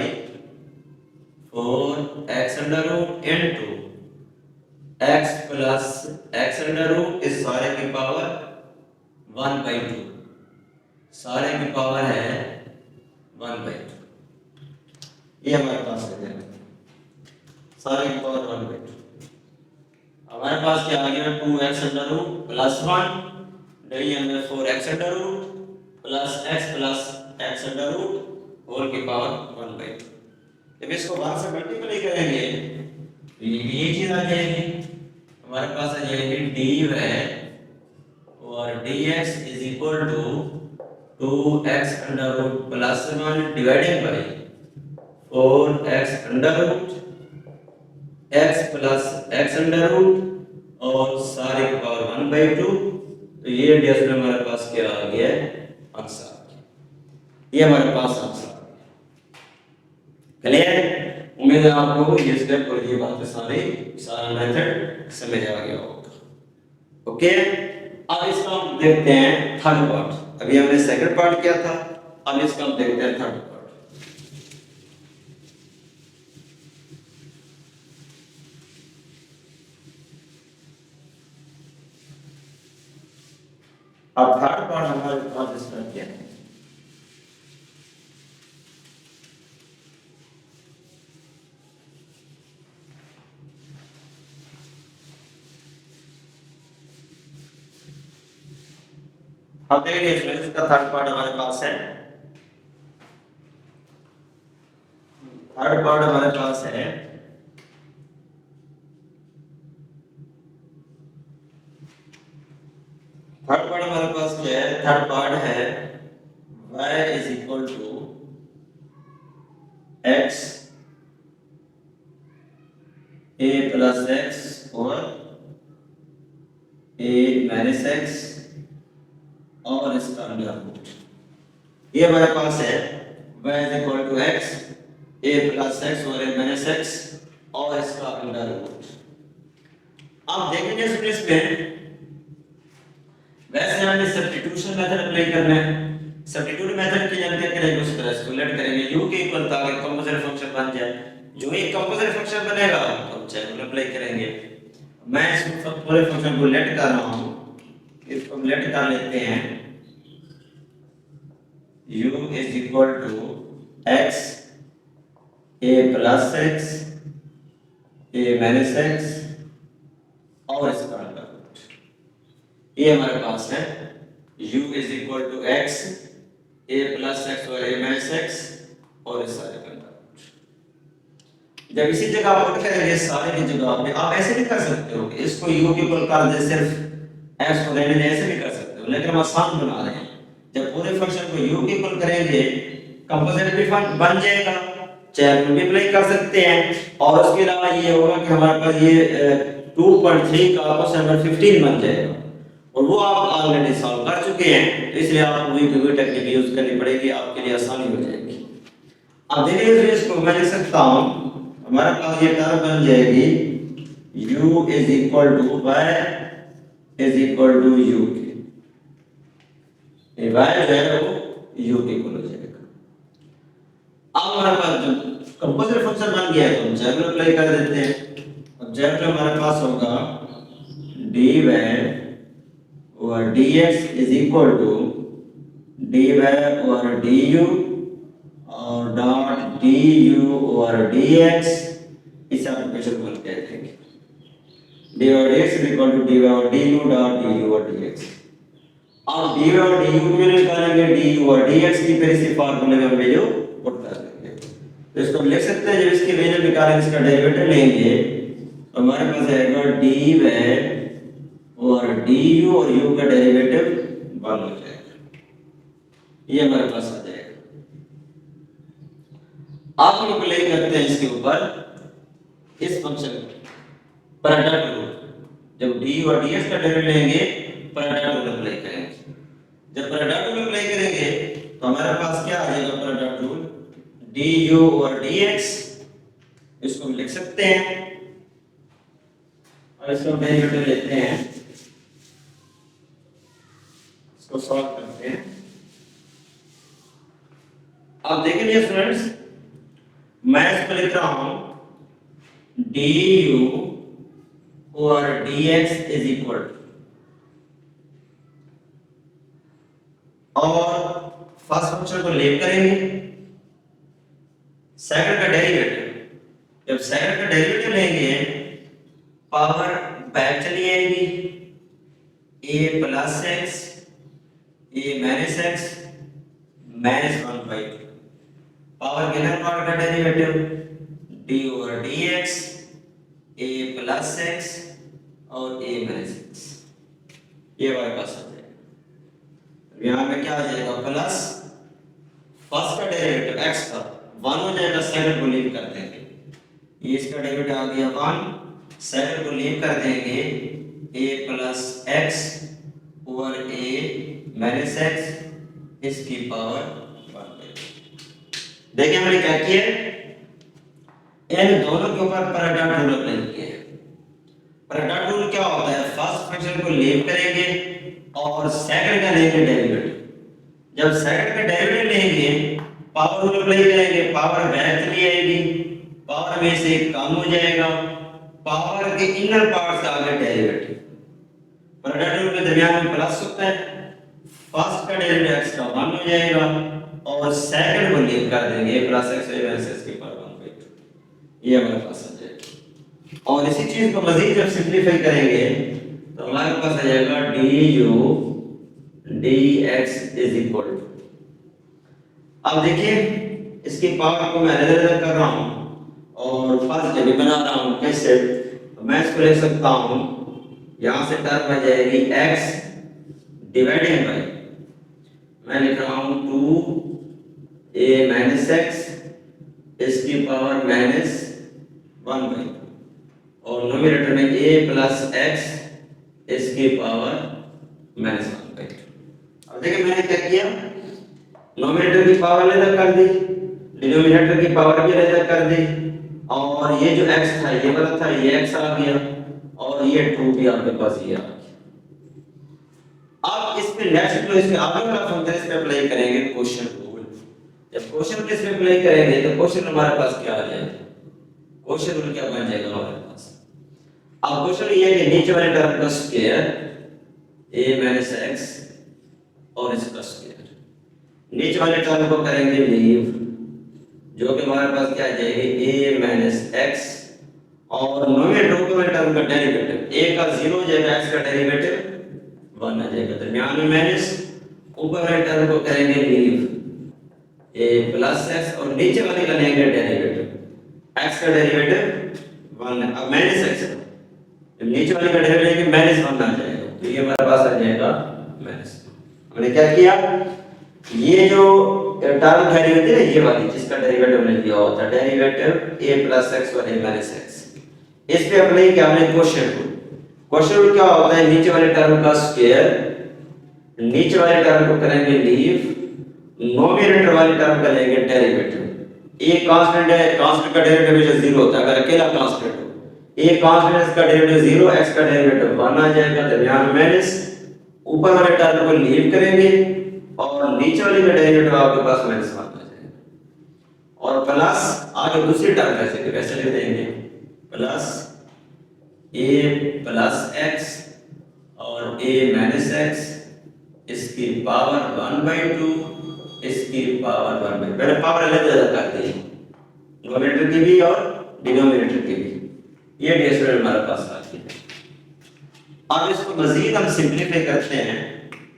4x under root into x plus x under root इस सारे की पावर 1/2, सारे की पावर है 1/2। ये हमारे पास है सारे की पावर 1/2। हमारे पास क्या आ गया 2x under root plus 1 division में 4x under root plus x under root whole की पावर 1/2। जब इसको 1 से मल्टीप्लाई करेंगे तो ये चीज आ जाएगी, हमारे पास आ जाएगी dy और dx is equal to 2x under root plus 1 divided by 4x under root x plus x under root और सारे की पावर 1/2। तो ये ds में हमारे पास क्या आ गया आंसर, ये हमारे पास आंसर। क्लियर? उम्मीद है आपको ये स्टेप और ये बातें सारा मेथड समझ आ गया होगा। ओके, अब इसका हम देखते हैं थर्ड पार्ट। अभी हमने सेकंड पार्ट किया था, अब इसका हम देखते हैं थर्ड पार्ट। अब थर्ड पार्ट हमारे पास स्टार्ट किया है। अब देखिए फ्रेंड्स, इसका थर्ड पार्ट हमारे पास है। थर्ड पार्ट हमारे पास है थर्ड पार्ट हमारे पास क्या है, थर्ड पार्ट है y is equal to x a plus x और a माइनस x और इसका अंडर रूट। ये हमारे पास है y is equal to x a plus x और a माइनस x और इसका अंडर रूट। आप देखेंगे इसमें वैसे हमने सब्स्टिट्यूशन मेथड अप्लाई करना है। सब्स्टिट्यूट मेथड की जानते हैं कि उस तरह इसको लेट करेंगे u के इक्वल ताकि कंपोजिट फंक्शन बन जाए। जो ही कंपोजिट फंक्शन बनेगा तो हम चैन रूल अप्लाई करेंगे। मैं इस पूरे फंक्शन को लेट कर रहा हूं, इसको हम लेट कर लेते हैं u is equal to x a plus x a minus x और इसका अंडर रूट। ये हमारे पास है u is equal to x a plus x और a माइनस x और इस सारे का अंडर रूट। जब इसी जगह पुट करेंगे सारे की जगह पे, आप ऐसे भी कर सकते हो कि इसको u के इक्वल कर दे, सिर्फ x को रहने दे, ऐसे भी कर सकते हो, लेकिन हम आसान बना रहे हैं। जब पूरे फंक्शन को u के इक्वल करेंगे कंपोजिट भी बन जाएगा, चैन रूल भी अप्लाई कर सकते हैं और उसके अलावा ये होगा कि हमारे पास ये 2.3 का आपस में 15 बन जाएगा और वो आप ऑलरेडी सॉल्व कर चुके हैं, तो इसलिए आपको वही टेक्निक यूज करनी पड़ेगी, आपके लिए आसानी हो जाएगी। अब देखिए इसको मैं लिख सकता हूं, हमारे पास ये टर्म बन जाएगी u is equal to y is equal to u के, y जो है वो u के इक्वल हो जाएगा। अब हमारे पास जो कंपोजिट फंक्शन बन गया है तो हम जैक अप्लाई कर देते हैं। अब जैक में हमारे पास होगा dy over dx is equal to dy over du और डॉट du ओवर dx, इसे आप इक्वेशन वन कहते हैं। dy over dx is equal to dy over du dot du over dx। अब dy और du को निकालेंगे, du और dx की, फिर इसी फार्मूले में हम वैल्यू पुट कर देंगे। तो इसको हम लिख सकते हैं, जब इसकी वैल्यू निकालेंगे इसका डेरिवेटिव लेंगे तो हमारे पास आएगा dy और du और u का डेरिवेटिव 1 हो जाएगा, ये हमारे पास आ जाएगा। आप हम अप्लाई करते हैं इसके ऊपर इस फंक्शन प्रोडक्ट रूल। जब d और ds का डेरिवेटिव लेंगे प्रोडक्ट रूल अप्लाई करेंगे। जब प्रोडक्ट रूल अप्लाई करेंगे तो हमारे पास क्या आ जाएगा, प्रोडक्ट रूल du और dx, इसको हम लिख सकते हैं और इसको डेरिवेटिव लेते हैं, इसको सॉल्व करते हैं। अब देखिए स्टूडेंट्स, मैं इसको लिख रहा हूं du और dx इज इक्वल, और फर्स्ट फंक्शन को लीव करेंगे, सेकंड का डेरिवेटिव, जब सेकंड का डेरिवेटिव लेंगे पावर बैक चली आएगी, a plus x a minus x minus 1/2, power inner part का derivative d over dx a plus x और a माइनस x, ये हमारे पास आ जाएगा। यहाँ में क्या आ जाएगा, प्लस फर्स्ट का डेरिवेटिव x का 1 हो जाएगा, सेकंड को लीव कर देंगे, ये इसका डेरिवेटिव आ गया 1, सेकंड को लीव कर देंगे a plus x over a minus x इसकी पावर 1/2। देखिए हमने क्या किया, इन दोनों के ऊपर प्रोडक्ट रूल अप्लाई किया है। प्रोडक्ट रूल क्या होता है, फर्स्ट फंक्शन को लीव करेंगे और सेकंड का लेंगे डेरिवेटिव, जब सेकंड का डेरिवेटिव लेंगे पावर रूल अप्लाई करेंगे, पावर बैक चली आएगी, पावर में से कम हो जाएगा, पावर के इनर पार्ट से आगे डेरिवेटिव, प्रोडक्ट रूल के दरमियान में प्लस होता है, फर्स्ट का डेरिवेटिव x का 1 हो जाएगा और सेकंड को लीव कर देंगे प्लस x माइनस x की पावर 1/2, ये हमारे पास आ जाएगा। और इसी चीज को मजीद जब सिंपलीफाई करेंगे तो हमारे पास आ जाएगा du dx is equal to, अब देखिए इसकी पावर को मैं अलग-अलग कर रहा हूं और फर्स्ट जब बना रहा हूं कैसे, तो मैं इसको लिख सकता हूं, यहां से टर्म आ जाएगी x डिवाइडेड बाय, मैं लिख रहा हूं 2a माइनस x इसकी पावर माइनस 1/2 और न्यूमरेटर में a प्लस x इसकी पावर माइनस 1/2। अब देखिए मैंने क्या किया, न्यूमरेटर की पावर अलग कर दी, डिनोमिनेटर की पावर भी अलग कर दी, और ये जो x था ये वाला था, ये x आ गया और ये 2 भी आपके पास ये आ गया। अब इस पे नेक्स्ट जो इसके आगे वाला फंक्शन इस पे अप्लाई करेंगे क्वोशिएंट रूल। जब क्वोशिएंट रूल इस पे अप्लाई करेंगे तो क्वोशिएंट हमारे पास क्या आ जाएगा, क्वोशिएंट रूल क्या बन जाएगा हमारे पास, अब क्वोशिएंट ये है कि नीचे वाले टर्म का स्क्वायर a माइनस x और इसका स्क्वायर, नीचे वाले टर्म को करेंगे लीव, जो कि हमारे पास क्या आ जाएगी a माइनस x और न्यूमरेटर वाले टर्म का डेरिवेटिव, a का 0 हो जाएगा, x का डेरिवेटिव 1 आ जाएगा, दरमियान में माइनस, ऊपर वाले टर्म को करेंगे लीव a प्लस x और नीचे वाले का लेंगे डेरिवेटिव, x का डेरिवेटिव 1 है, अब माइनस x है, जब नीचे वाले का डेरिवेटिव लेंगे माइनस 1 आ जाएगा, तो ये हमारे पास आ जाएगा माइनस। हमने क्या किया, ये जो टर्म वैल्यू होती है ना ये वाली जिसका डेरिवेटिव हमने लिया होता है, डेरिवेटिव a प्लस x और a माइनस x, इस पे अप्लाई किया हमने क्वोशिएंट रूल। क्वोशिएंट रूल क्या होता है, नीचे वाले टर्म का स्क्वायर, नीचे वाले टर्म को करेंगे लीव, न्यूमरेटर वाले टर्म का लेंगे डेरिवेटिव, ए कांस्टेंट है, कांस्टेंट का डेरिवेटिव हमेशा 0 होता है अगर अकेला कांस्टेंट हो। ए कांस्टेंट है, इसका डेरिवेटिव 0, x का डेरिवेटिव 1 आ जाएगा, दरमियान में माइनस, ऊपर वाले टर्म को लीव करेंगे और नीचे वाले का डेरिवेटिव आपके पास -1 आ जाएगा, और प्लस आगे दूसरी टर्म कैसे वैसे लिख देंगे, प्लस a प्लस x और a माइनस x इसकी पावर 1/2 इसकी पावर 1/2, पहले पावर अलग अलग करते हैं, न्यूमरेटर की भी और डिनोमिनेटर की भी। ये डेसिमल हमारे पास आ गया। अब इसको मजीद हम सिंपलीफाई करते हैं,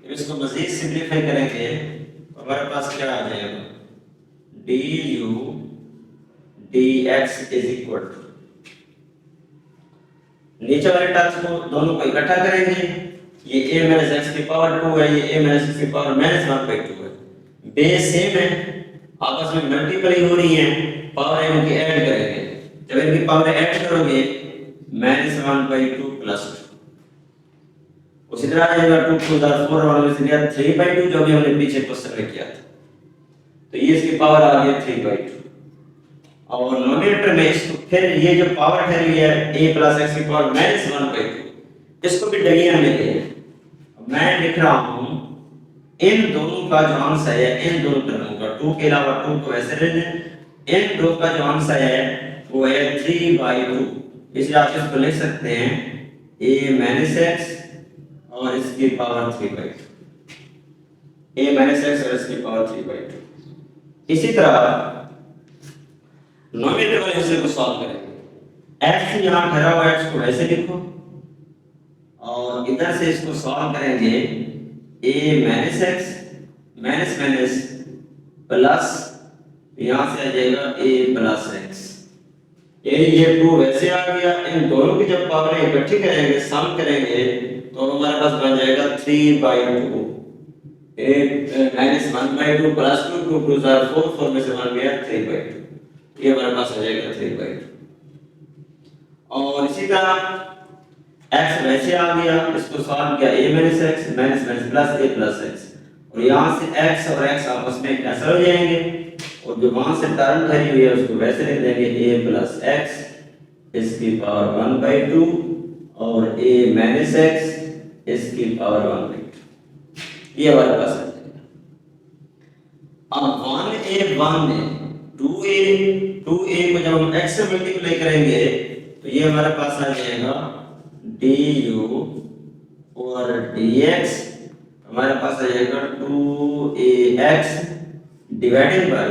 जब इसको मजीद सिंपलीफाई करेंगे तो हमारे पास क्या आ जाएगा, du dx is equal to, नीचे वाले टर्म्स को दोनों को इकट्ठा करेंगे, ये a माइनस x की पावर 2 है, ये a माइनस x की पावर -1/2 है, बेस सेम है, आपस में मल्टीप्लाई हो रही है, पावर इनकी ऐड करेंगे, जब इनकी पावर ऐड करोगे -1/2 प्लस 2, उसी तरह आ जाएगा 2 2 4 और इसके लिए 3/2 जो भी हमने पीछे क्वेश्चन में किया था, तो ये इसकी पावर आ गई 3/2, और नोमिनेटर में इसको फिर ये जो पावर ठहरी है a प्लस x की पावर -1/2 इसको भी डिवीजन में ले, मैं लिख रहा हूं इन दोनों का जो आंसर है, इन दोनों टर्मों का 2 के अलावा 2 को ऐसे ले लें, इन दो का जो आंसर है वो है 3/2, इसलिए आप इसको लिख सकते हैं a माइनस x और इसकी पावर 3/2, a माइनस x और इसकी पावर 3/2। इसी तरह नोमिनेटर वाले हिस्से को सॉल्व करेंगे, x यहां ठहरा हुआ है, x को ऐसे लिखो और इधर से इसको सॉल्व करेंगे, a minus x minus minus plus, यहां से आ जाएगा a प्लस x, ये 2 वैसे आ गया, इन दोनों की जब पावर इकट्ठी करेंगे सम करेंगे तो हमारे पास बन जाएगा 3/2, a -1/2 प्लस 2 2 2 4 4 में से बन गया 3/2, ये हमारे पास आ जाएगा 3/2। और इसी तरह x वैसे आ गया, इसको सॉल्व किया, a minus x minus minus plus a plus x, और यहां से x और x आपस में कैंसिल हो जाएंगे, और जो वहां से टर्म ठहरी हुई है उसको वैसे लिख देंगे a प्लस x इसकी पावर 1/2 और a माइनस x इसकी पावर 1/2, ये हमारे पास आ जाएगा। अब 1a 2a को जब हम x से मल्टीप्लाई करेंगे तो ये हमारे पास आ जाएगा du और dx, हमारे पास आ जाएगा 2ax divided by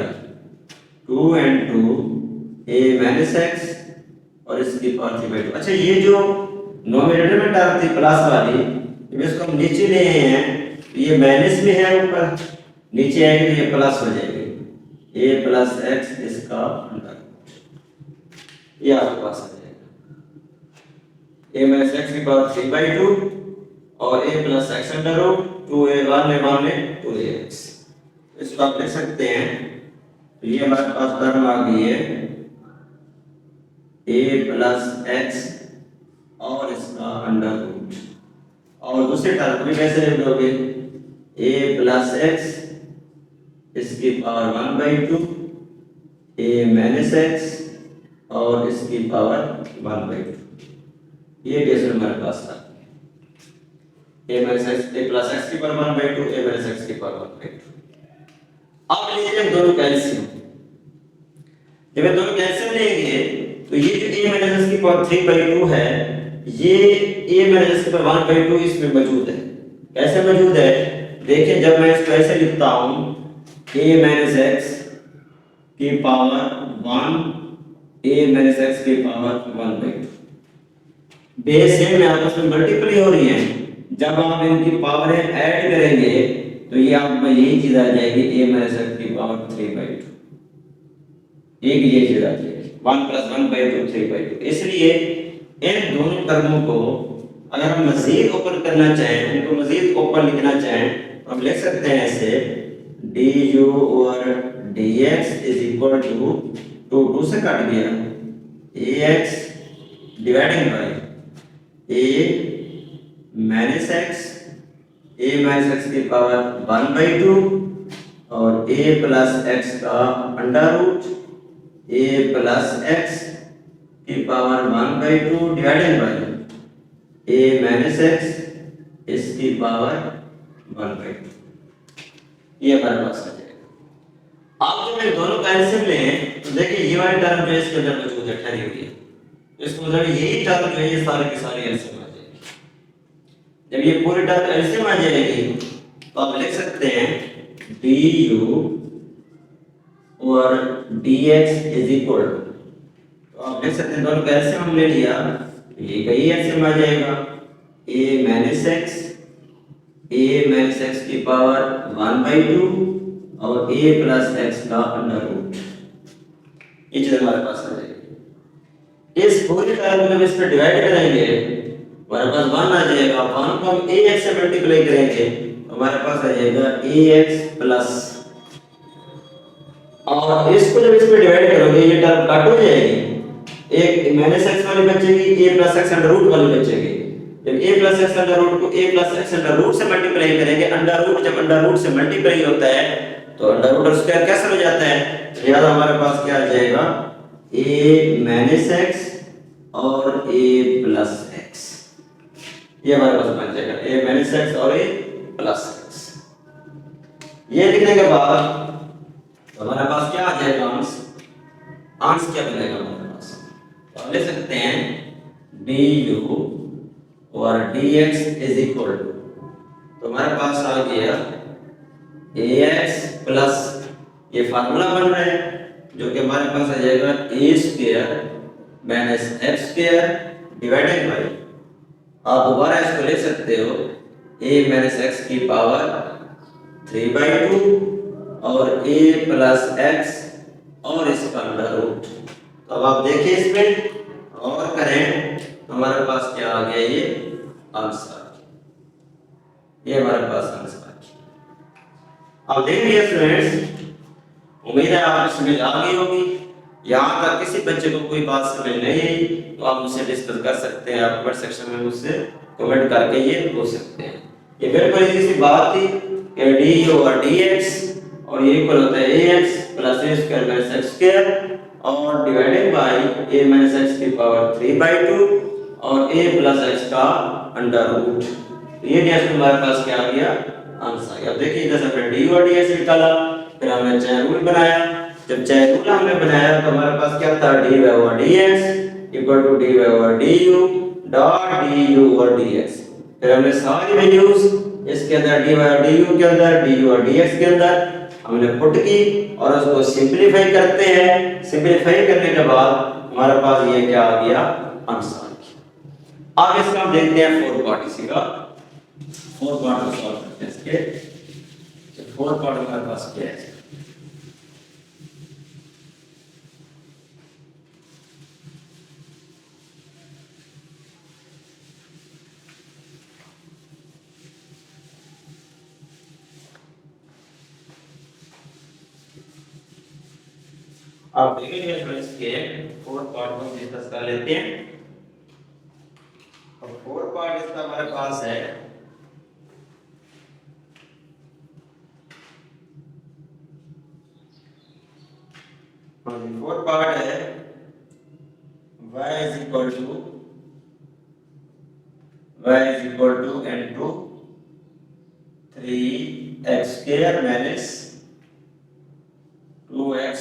2 and 2 a minus x और इसकी पावर 3/2। अच्छा, ये जो नोमिनेटर में टर्म थी प्लस वाली, जब इसको हम नीचे ले आए हैं तो ये माइनस में है, ऊपर नीचे आएगी तो ये प्लस हो जाएगी, a प्लस x इसका अंडर, ये आपके पास आ जाएगा a माइनस x की पावर 3/2 और a plus x under root 2a 1 2ax, इसको आप लिख सकते हैं। तो ये हमारे पास टर्म आ गई है a प्लस x और इसका अंडर रूट, और दूसरे टर्म भी कैसे लिख लोगे, a प्लस x इसकी पावर 1/2 a माइनस x और इसकी पावर 1/2, ये डेसिमल हमारे पास आ गया, a minus x a plus x की पावर 1/2 a माइनस x की पावर 1/2। अब लीजिए दोनों कैल्शियम, जब ये दोनों कैल्शियम लेंगे तो ये जो a माइनस x की पावर 3/2 है, ये a माइनस x की पावर 1/2 इसमें मौजूद है। कैसे मौजूद है, देखिए जब मैं इसको ऐसे लिखता हूं a माइनस x की पावर 1 a माइनस x की पावर 1/2, बेस सेम में आपस में मल्टीप्लाई हो रही है, जब आप इनकी पावरें ऐड करेंगे तो ये आप में यही चीज आ जाएगी a माइनस x की पावर 3/2, एक ये चीज आ जाएगी 1 + 1/2 3/2। इसलिए इन दोनों टर्मों को अगर हम मजीद ओपन करना चाहें, इनको मजीद ओपन लिखना चाहें तो हम लिख सकते हैं ऐसे du और dx इज इक्वल टू 2 से कट गया ax dividing by a minus x की पावर 1/2 और a प्लस x का अंडर रूट ए प्लस एक्स की power 1/2 divided by A minus x इसकी पावर 1/2। ये हमारे पास आ जाएगा। आप जब इन दोनों का एलसीएम लें तो देखिए ये वाली टर्म जो है इसके अंदर मौजूद है, ठहरी हुई है, इसको मतलब यही टर्म जो है ये सारी की सारी एलसीएम आ जाएगी। जब ये पूरी टर्म एलसीएम आ जाएगी तो आप लिख सकते हैं du और dx इज इक्वल टू, तो आप लिख सकते हैं दोनों का एलसीएम हम ले लिया, ये का ही एलसीएम आ जाएगा a माइनस x की पावर 1/2 और a प्लस x का अंडर रूट, ये चीज हमारे पास आ जाएगी। इस पूरी टर्म को जब इस पर डिवाइड करेंगे हमारे पास 1 आ जाएगा, 1 को हम ax से मल्टीप्लाई करेंगे तो हमारे पास आ जाएगा ax प्लस, और इसको जब इस पे डिवाइड करोगे ये टर्म कट हो जाएगी, एक माइनस x वाली बचेगी, a plus x under root वाली बचेगी। जब a plus x under root को a plus x under root से मल्टीप्लाई करेंगे, अंडर रूट जब अंडर रूट से मल्टीप्लाई होता है तो अंडर रूट और स्क्वायर कैंसिल हो जाता है, तो याद हमारे पास क्या आ जाएगा a माइनस x और a प्लस x, ये हमारे पास बन जाएगा a माइनस x और a प्लस x। ये लिखने के बाद तो हमारे पास क्या आ जाएगा अंश क्या बनेगा हमारे पास, तो हम ले सकते हैं du और dx इज इक्वल टू, तो हमारे पास आ गया ax प्लस, ये फार्मूला बन रहा है जो कि हमारे पास आ जाएगा a square minus x square divided by, आप दोबारा इसको ले सकते हो a माइनस x की पावर 3/2 और a प्लस x और इसका अंडर रूट। तो अब आप देखिए इसमें और करें तो हमारे पास क्या आ गया, ये अंश आ गया, ये हमारे पास अंश आ गया। अब देखिए स्टूडेंट्स, उम्मीद है आपको समझ आ गई होगी। यहाँ तक किसी बच्चे को कोई बात समझ नहीं आई तो आप मुझसे डिस्कस कर सकते हैं, आप कमेंट सेक्शन में मुझसे कमेंट करके ये पूछ सकते हैं। ये बिल्कुल इसी सी बात थी कि डी ओवर डी एक्स और ये इक्वल होता है ax plus a square minus x square और divided by a minus x की पावर 3/2 और a प्लस x का अंडर रूट। ये डैश हमारे पास क्या आ गया, अंश आ गया। देखिए जैसे हमने d और dx निकाला, फिर हमने चेन रूल बनाया, जब चेन रूल हमने बनाया तो हमारे पास क्या था dy over dx equal to dy over du dot du over dx। फिर हमने सारी वैल्यूज इसके अंदर dy और du के अंदर, du और dx के अंदर हमने पुट की और उसको सिंपलीफाई करते हैं। सिंपलीफाई करने के बाद हमारे पास ये क्या आ गया, अंश आ गया। अब इसका हम देखते हैं फोर पार्ट, इसी का फोर पार्ट सॉल्व करते हैं। इसके फोर पार्ट हमारे पास क्या है, आप देखेंगे फ्रेंड्स के फोर पार्ट को डिस्कस कर लेते हैं। और फोर पार्ट इसका हमारे पास है फोर पार्ट है y is equal to into 3x square minus 2x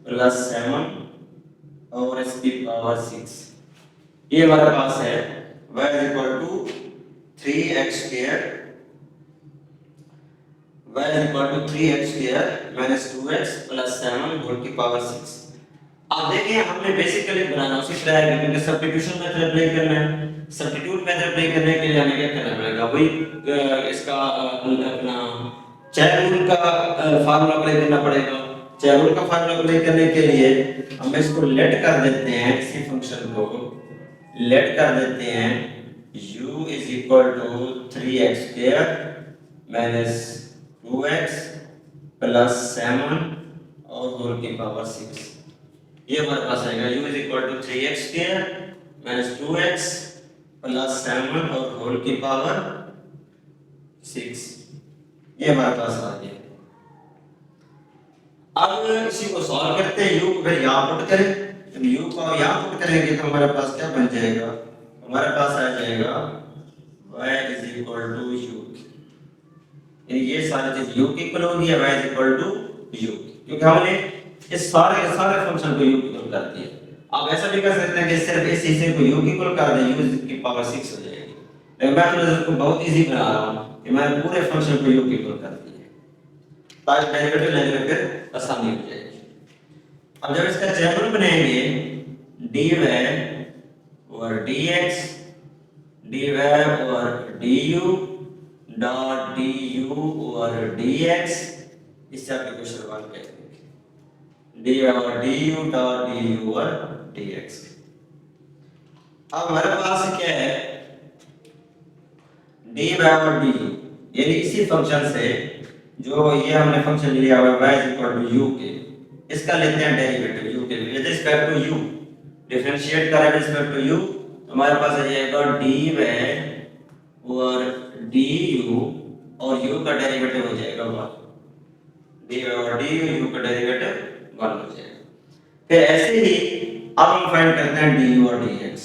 plus 7 और इसकी पावर 6। ये हमारे पास है y is equal to 3x square minus 2x plus 7 whole की पावर 6। अब देखिए हमने बेसिकली बनाना उसी तरह है, क्योंकि सब्स्टिट्यूशन मेथड अप्लाई करना है। सब्स्टिट्यूट मेथड अप्लाई करने के लिए हमें क्या करना पड़ेगा, वही इसका अपना चेन रूल का फार्मूला अप्लाई करना पड़ेगा। चेन रूल का फार्मूला अप्लाई करने के लिए हम इसको लेट कर देते हैं, इसी फंक्शन को लेट कर देते हैं u is equal to 3x square minus 2x plus 7 और होल की पावर 6। ये हमारे पास आएगा u is equal to 3x square minus 2x plus 7 और होल की पावर 6। ये हमारे पास आ गया। अब इसी को सॉल्व करते हैं, u को फिर यहाँ पुट करें। जब u को यहाँ पुट करेंगे तो हमारे पास क्या बन जाएगा, हमारे पास आ जाएगा y is equal to u। ये सारी चीज u की इक्वल होगी, y is equal to u, क्योंकि हमने इस सारे के सारे फंक्शन को u की इक्वल कर दिया। आप ऐसा भी कर सकते हैं कि सिर्फ इस हिस्से को u की इक्वल कर दें, u की पावर 6 हो जाएगी। लेकिन मैं तो रिजल्ट को बहुत इजी बना रहा हूँ कि मैंने पूरे फंक्शन को u की इक्वल कर दिया ताकि डेरिवेटिव लेने में फिर आसानी हो जाएगी। अब जब इसका चैप्टर बनाएंगे dy और dx, dy और du डॉट du और dx, इससे आपके क्वेश्चन 1 कह देंगे dy और du डॉट du और dx। अब हमारे पास क्या है dy और du, यानी इसी फंक्शन से जो ये हमने फंक्शन लिया हुआ है y is equal to u के, इसका लेते हैं डेरिवेटिव u के with respect to u, differentiate करें विद रिस्पेक्ट टू u, हमारे पास आ जाएगा dy और du और u का डेरिवेटिव हो जाएगा 1, dy और du u का डेरिवेटिव 1 हो जाएगा। फिर ऐसे ही अब हम फाइंड करते हैं du और dx,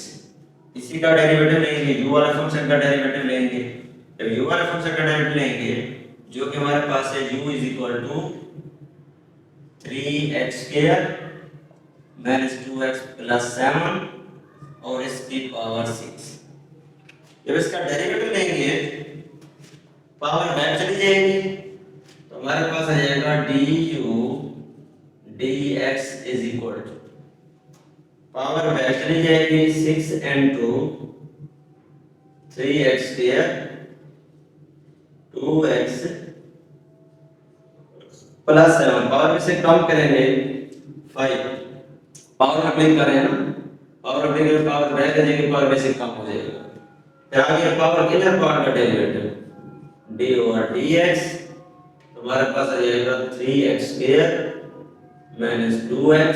इसी का डेरिवेटिव लेंगे, u वाले फंक्शन का डेरिवेटिव लेंगे। जब u वाले फंक्शन का डेरिवेटिव लेंगे जो कि हमारे पास है u is equal to 3x square minus 2x plus 7 और इसकी पावर 6। जब इसका डेरिवेटिव लेंगे पावर बैक चली जाएगी तो हमारे पास आ जाएगा du dx is equal to, power back चली जाएगी 6 into 3x square 2x plus 7, power में से कम करेंगे 5, पावर में क्लिक करें ना, पावर में क्लिक पावर बैक आ जाएगी, पावर में से कम हो जाएगा। फिर आगे पावर इनर पावर का डेरिवेटिव d ओवर dx, तो हमारे पास आ जाएगा 3x स्क्वायर माइनस 2x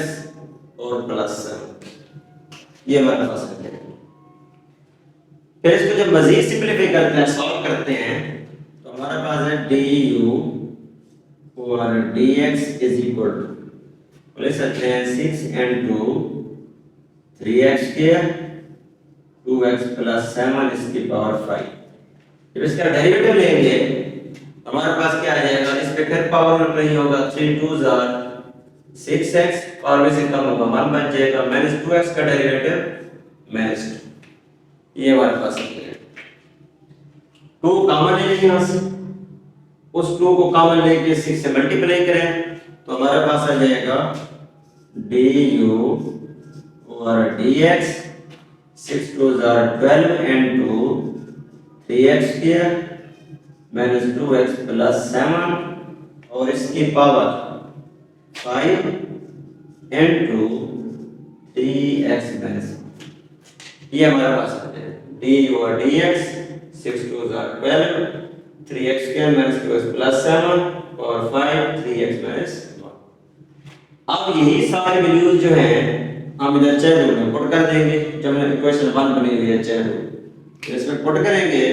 और प्लस 7, ये हमारे पास आ जाएगा। फिर इसको जब मजीद सिंपलीफाई करते हैं, सॉल्व करते हैं, तो हमारे पास है du और dx इज इक्वल टू लिख सकते हैं 6 into 3x square 2x plus 7 इसकी पावर 5। जब इसका डेरिवेटिव लेंगे हमारे पास क्या आ जाएगा, इस पे फिर पावर नहीं होगा, 3 2s are 6x, पावर में से कम होगा 1 बन जाएगा, माइनस 2x का डेरिवेटिव माइनस 2, ये हमारे पास है। 2 कॉमन ले लेंगे यहाँ से, उस 2 को कॉमन लेके 6 से मल्टीप्लाई करें तो हमारे पास आ जाएगा du और dx, 6 2s are 12 into 3x square minus 2x plus 7 और इसकी पावर 5 into 3x माइनस, ये हमारे पास आ जाएगा du और dx, 6 2s are 12 3x square minus 2x plus 7 और 5 3x माइनस 1। अब यही सारे वैल्यूज जो हैं हम इधर चेयर रूल में पुट कर देंगे। जब हमने इक्वेशन 1 बनी हुई है चेयर रूल, इसमें पुट करेंगे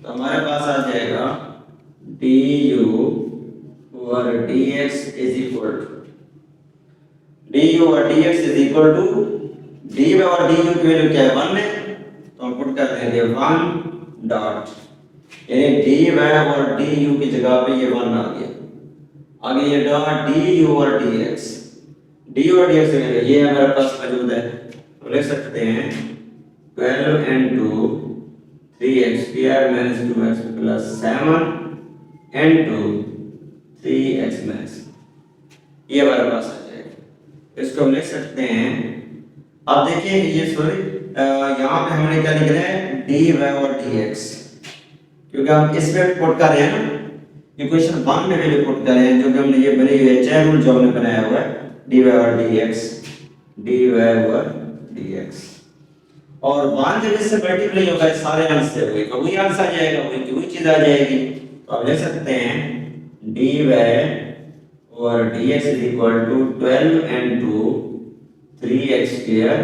तो हमारे पास आ जाएगा du और dx is equal to, du और dx is equal to dy और du की वैल्यू क्या है 1 है, तो हम पुट कर देंगे 1 डॉट, यानी dy और du की जगह पे ये 1 आ गया। आगे ये डॉट du और dx, du और dx ये हमारे पास मौजूद है, तो लिख सकते हैं 12 into 3x square minus 2x plus 7 into 3x minus, ये हमारे पास आ जाएगा। इसको हम लिख सकते हैं, आप देखिए ये सॉरी यहाँ पे हमने क्या लिख रहे हैं dy और dx, क्योंकि हम इसमें पुट कर रहे हैं ना, इक्वेशन 1 में वैल्यू पुट कर रहे हैं जो कि हमने ये बनी हुई है चेयर रूल जो हमने बनाया हुआ है dy और dx, dy और dx, और 1 जब इससे मल्टीप्लाई होगा सारे आंसर से हुए तो वही आंसर आ जाएगा, वही चीज आ जाएगी। तो आप लिख सकते हैं dy और dx is equal to 12 into 3x square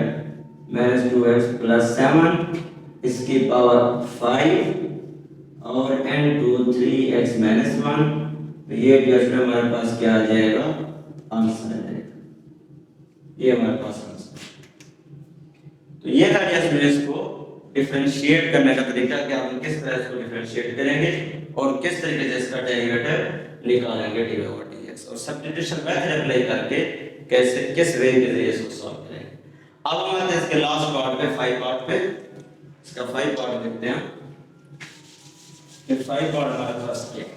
minus 2x plus 7 इसकी पावर 5 और n to 3x माइनस 1, तो ये जो हमारे पास क्या आ जाएगा आंसर है, ये हमारे पास आंसर। तो ये था जस्ट इसको डिफरेंशिएट करने का तरीका कि हम किस तरह इसको डिफरेंशिएट करेंगे और किस तरीके से इसका डेरिवेटिव निकालेंगे डी ओवर डी एक्स, और सब्स्टिट्यूशन मेथड अप्लाई करके कैसे किस वे के जरिए इसको सॉल्व करेंगे। अब हम आते हैं इसके लास्ट पार्ट पे, 5 पार्ट पे। इसका 5 पार्ट देखते हैं कि 5 पार्ट हमारे पास क्या है।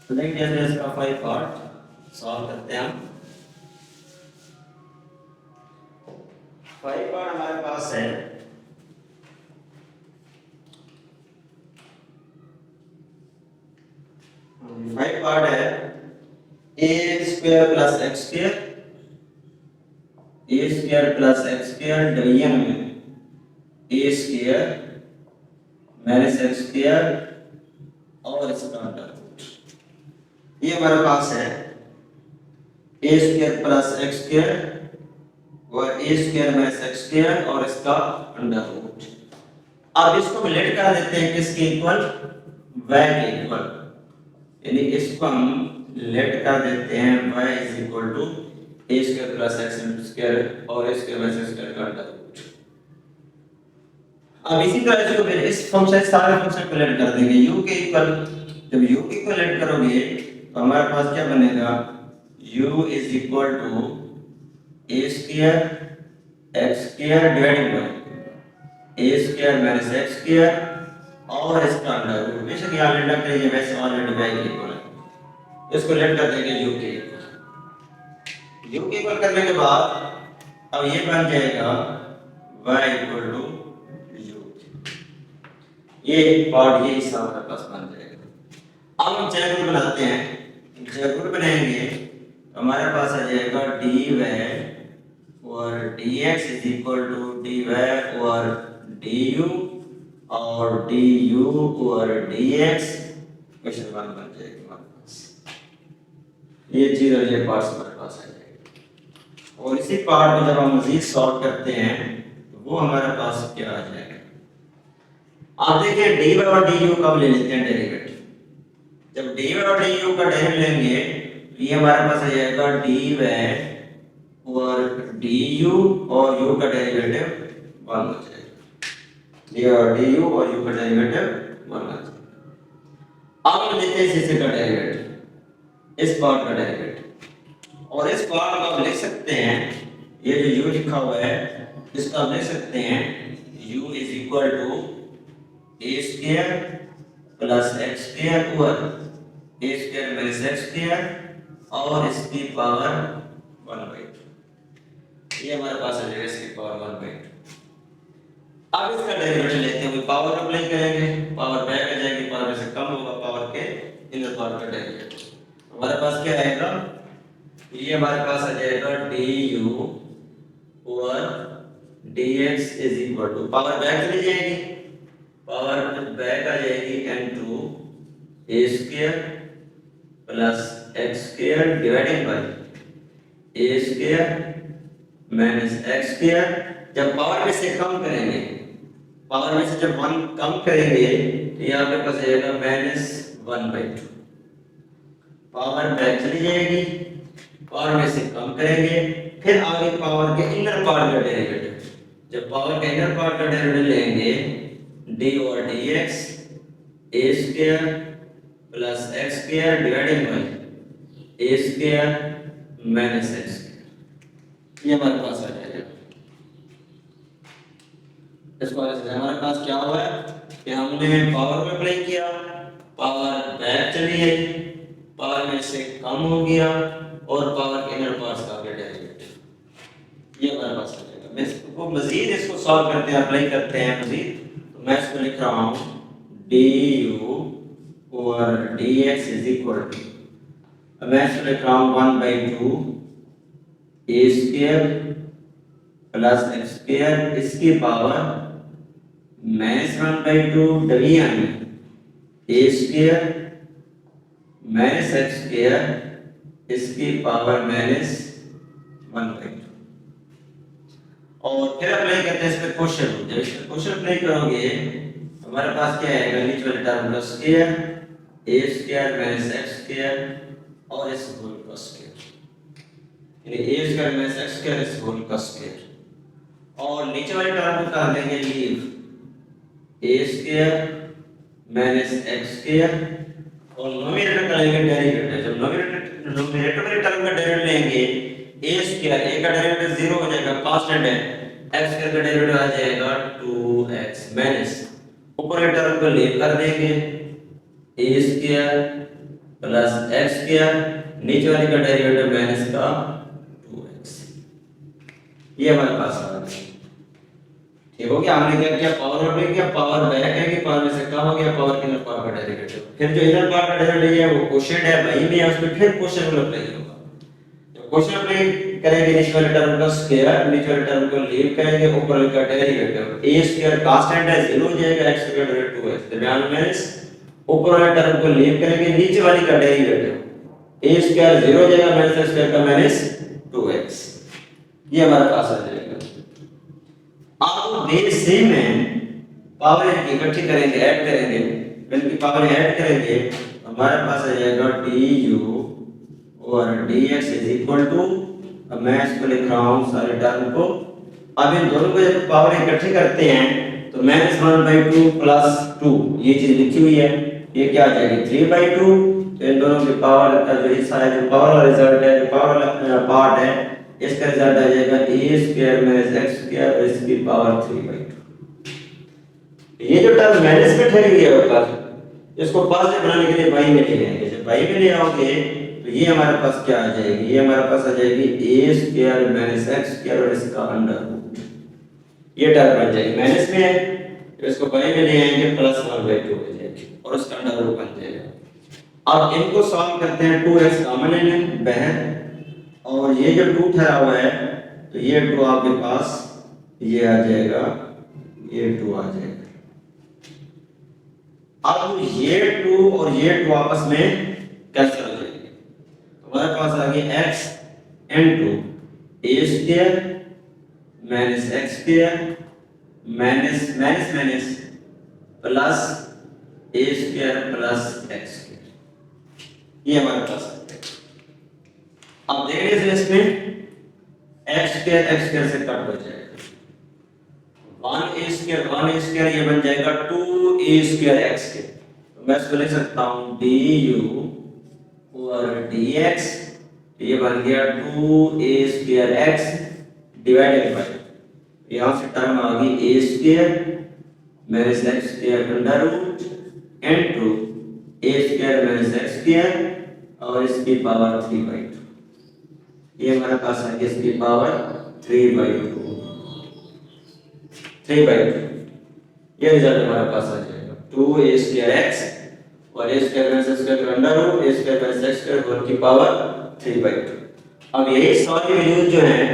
तो देखिए इसका 5 पार्ट सॉल्व करते हैं हम। 5 पार्ट हमारे पास है, फाइव पार्ट है A square plus x square, A square plus x square division में A square minus x square और इसका अंडर रूट। ये हमारे पास है A square plus x square और ए स्क्वायर माइनस एक्स स्क्वायर और इसका अंडर रूट। अब इसको हम लेट कर देते हैं किसके इक्वल, y के इक्वल, यानी इसको हम लेट कर देते हैं y is equal to a square plus x square और ए स्क्वायर माइनस एक्स स्क्वायर का अंडर रूट। अब इसी तरह से फिर इस फंक्शन सारे फंक्शन को लेट कर देंगे u के इक्वल। जब u के इक्वल लेट करोगे तो हमारे पास क्या बनेगा, u is equal to a square x square divided by a square minus x square और इसका अंडर रूट। बेशक यहाँ लेट कर ये वैसे ऑलरेडी y के इक्वल है, इसको लेट कर देंगे u के इक्वल। u के इक्वल करने के बाद अब ये बन जाएगा y इक्वल टू u, ये पार्ट ये हिस्सा हमारे पास बन जाएगा। अब हम चेक रूल बनाते हैं, चेक रूल बनाएंगे तो हमारे पास आ जाएगा dy और dx is equal to dy और du और du और dx क्वेश्चन वन बन जाएगा हमारे पास। ये चीज और ये पार्ट्स हमारे पास आ जाएगा, और इसी पार्ट को जब हम मजीद सॉल्व करते हैं तो वो हमारे पास क्या आ जाएगा। आप देखिए dy और du कब ले लेते हैं डेरिवेटिव, जब dy और du का डेरिवेटिव लेंगे तो ये हमारे पास आ जाएगा dy और du और u का डेरिवेटिव 1 हो जाएगा, dy और du और u का डेरिवेटिव 1 हो जाएगा। अब हम लेते हैं इसी का डेरिवेटिव, इस पार्ट का डेरिवेटिव, और इस पार्ट को आप लिख सकते हैं, ये जो u लिखा हुआ है इसका आप लिख सकते हैं u is equal to a square plus x square और ए स्क्वायर माइनस एक्स स्क्वायर और इसकी पावर 1/2। ये हमारे पास आ जाएगा इसकी पावर 1/2। अब इसका डेरिवेटिव लेते हैं, पावर अप्लाई करेंगे, पावर बैक आ जाएगी, पावर से कम होगा पावर के इनर पावर का डेरिवेटिव। हमारे पास क्या आएगा, ये हमारे पास आ जाएगा du और dx is equal to, power back चली जाएगी, पावर बैक आ जाएगी n2 a square plus x square divided by a square minus x square. जब पावर में से कम करेंगे, पावर में से जब 1 कम करेंगे तो यहाँ पे पास आएगा -1/2, पावर बैक चली जाएगी, पावर में से कम करेंगे, फिर आगे पावर के इनर पार्ट का डेरिवेटिव, जब पावर के इनर पार्ट का डेरिवेटिव लेंगे d और dx a square plus x square divided by a square minus x square, ये हमारे पास आ जाएगा। इसको ऐसे हमारे पास क्या हुआ है कि हमने पावर में अप्लाई किया, पावर बैक चली गई, पावर में से कम हो गया और पावर के इनर पार्ट्स का डेरिवेटिव, ये हमारे पास आ जाएगा। मैं इसको मजीद इसको सॉल्व करते हैं, अप्लाई करते हैं मजीद, मैं इसको लिख रहा हूँ du और dx इज इक्वल टू, मैं इसको लिख रहा हूँ 1/2 a square plus x square इसकी power -1/2 division a square minus x square इसकी पावर -1/2। और फिर अप्लाई करते हैं इस पे क्वेश्चन रूल। जब इस पे क्वेश्चन अप्लाई करोगे हमारे पास क्या आएगा, नीचे वाले टर्म का square A square minus x square और इस होल का स्क्वायर, यानी ए स्क्वायर माइनस एक्स स्क्वायर इस होल का स्क्वायर, और नीचे वाले टर्म को कर देंगे लीव ए स्क्वायर माइनस एक्स स्क्वायर और नोमिनेटर करेंगे डेरिवेटिव। जब नोमिनेटर वाले टर्म का डेरिवेटिव लेंगे ए स्क्वायर, ए का डेरिवेटिव 0 हो जाएगा, कांस्टेंट है, एक्स स्क्वायर का डेरिवेटिव आ जाएगा 2x माइनस ऊपर के टर्म को लीव कर देंगे ए स्क्वायर प्लस एक्स स्क्वायर, नीचे वाले का डेरिवेटिव माइनस का 2x, ये हमारे पास आ गया। ठीक हो गया। हमने क्या किया, पावर अप्लाई किया, पावर बैक है कि पावर में से कम हो गया, पावर के अंदर पावर का डेरिवेटिव, फिर जो इधर पावर का डेरिवेटिव है वो क्वोशिएंट है भाई में, उसमें फिर क्वोशिएंट रूल अप्लाई होगा। जब क्वोशिएंट अप्लाई करेंगे नीचे वाले टर्म का स्क्वायर, नीचे वाले टर्म को लीव करेंगे, ऊपर वाले का डेरिवेटिव ए स्क्वायर कांस्टेंट है 0 हो जाएगा, एक्स स्क्वायर डेरिवेटिव 2x, दरमियान में ऊपर वाले टर्म को लीव करेंगे, नीचे वाली का डेरिवेटिव ए स्क्वायर 0 हो जाएगा माइनस एक्स स्क्वायर का माइनस 2x, ये हमारे पास आ जाएगा। अब बेस सेम है, पावर इकट्ठी करेंगे, ऐड करेंगे, इनकी पावर ऐड करेंगे, हमारे पास आ जाएगा du और dx इज इक्वल टू, अब मैं इसको लिख रहा हूँ सारे टर्म को। अब इन दोनों को जब पावर इकट्ठी करते हैं तो -1/2 प्लस 2 ये चीज लिखी हुई है, ये क्या आ जाएगी 3/2। तो इन दोनों की पावर का जो हिस्सा है, जो पावर वाला रिजल्ट है, जो पावर वाला पार्ट है, इसका रिजल्ट आ जाएगा ए स्क्वायर माइनस एक्स स्क्वायर और इसकी पावर 3/2। ये जो टर्म माइनस में ठहरी हुई है ऊपर, इसको पॉजिटिव बनाने के लिए बाई में ले आएंगे। जब बाई में ले आओगे तो ये हमारे पास क्या आ जाएगी, ये हमारे पास आ जाएगी ए स्क्वायर माइनस एक्स स्क्वायर और इसका अंडर रूट, ये टर्म बन जाएगी, माइनस में है तो इसको बाई में ले आएंगे, प्लस 1/2 हो जाएगी और उसका अंडर रूट बन जाएगा। अब इनको सॉल्व करते हैं, 2x कॉमन ले लें बाहर, और ये जो 2 ठहरा हुआ है तो ये 2 आपके पास ये आ जाएगा, ये 2 आ जाएगा। अब ये 2 और ये 2 आपस में कैंसिल हो जाएंगे, हमारे पास आ गया x into a square minus x square minus minus minus plus a square plus x square, ये हमारे पास आ गया। अब देखिए इसमें x स्क्वायर से कट हो जाएगा, 1a स्क्वायर ये बन जाएगा 2a स्क्वायर x के, तो मैं इसको लिख सकता हूं du और dx, ये बन गया 2a square x divided bye, यहां से टर्म आ गई a square minus x square under root into a square minus x square और इसकी पावर 3/2, ये हमारे पास आ गया इसकी पावर 3/2, ये रिजल्ट हमारे पास आ जाएगा 2a स्क्वायर x और a square minus x square का under root a square minus x square whole की पावर 3/2। अब यही सारी वैल्यूज जो हैं,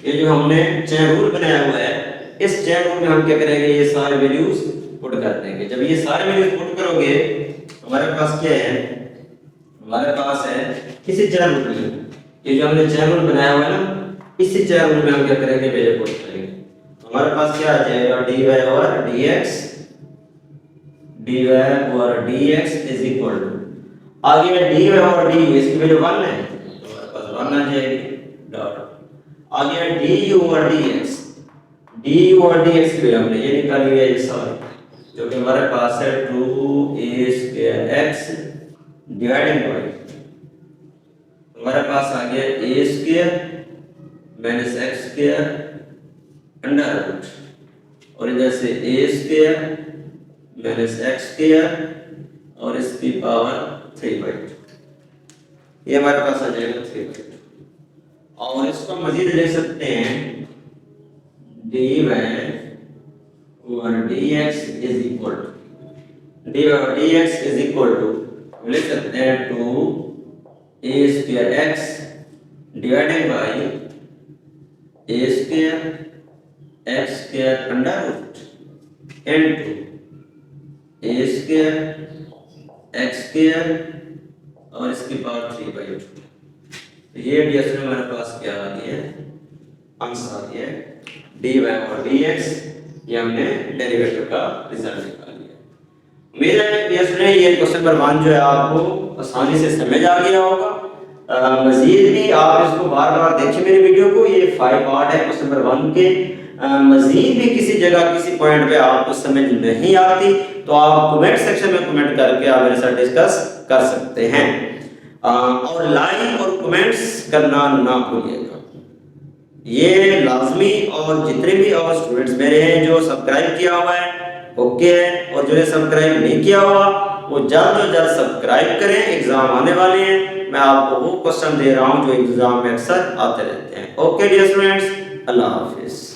ये जो हमने चेन रूल बनाया हुआ है, इस चेन रूल में हम क्या करेंगे, ये सारे वैल्यूज पुट कर देंगे। जब ये सारे वैल्यूज पुट करोगे हमारे पास क्या है, हमारे पास है किसी चेन रूल में, ये जो हमने चेन रूल बनाया हुआ है ना, इसी चेन रूल में हम क्या करेंगे, वैल्यू पुट करेंगे। हमारे पास क्या आ जाएगा dy और dx इज इक्वल टू, आगे dy और du इसकी वैल्यू 1 है तो हमारे पास 1 आ जाएगी डॉट, आगे du और dx की वैल्यू हमने ये निकाली है, ये सारी जो कि हमारे पास है 2a square x divided bye, हमारे पास आ गया a square minus x square under root और इधर से a square minus x square और इसकी पावर 3/2, ये हमारे पास आ जाएगा 3/2। और इसको मजीद ले सकते हैं dy और dx is equal to, dy और dx इज इक्वल टू ले सकते हैं 2a square x divided by a square x square under root into a square x square और इसकी पावर 3/2। ये भी इसमें हमारे पास क्या आ गया, आंसर आ गया dy और dx, ये हमने डेरिवेटिव का रिजल्ट निकाल लिया। उम्मीद है डियर स्टूडेंट ये क्वेश्चन नंबर 1 जो है आपको आसानी से समझ आ गया होगा। मजीद भी आप इसको बार बार देखिए मेरी वीडियो को, ये 5 पार्ट है क्वेश्चन नंबर 1 के। मजीद भी किसी जगह किसी पॉइंट पे आपको समझ नहीं आती तो आप कमेंट सेक्शन में कमेंट करके आप मेरे साथ डिस्कस कर सकते हैं। और लाइक और कमेंट्स करना ना भूलिएगा, ये लाजमी। और जितने भी और स्टूडेंट्स मेरे हैं जो सब्सक्राइब किया हुआ है ओके है, और जो सब्सक्राइब नहीं किया हुआ वो जल्द से जल्द सब्सक्राइब करें। एग्जाम आने वाले हैं, मैं आपको वो क्वेश्चन दे रहा हूं जो एग्जाम में अक्सर आते रहते हैं। ओके डियर स्टूडेंट्स, अल्लाह हाफिज।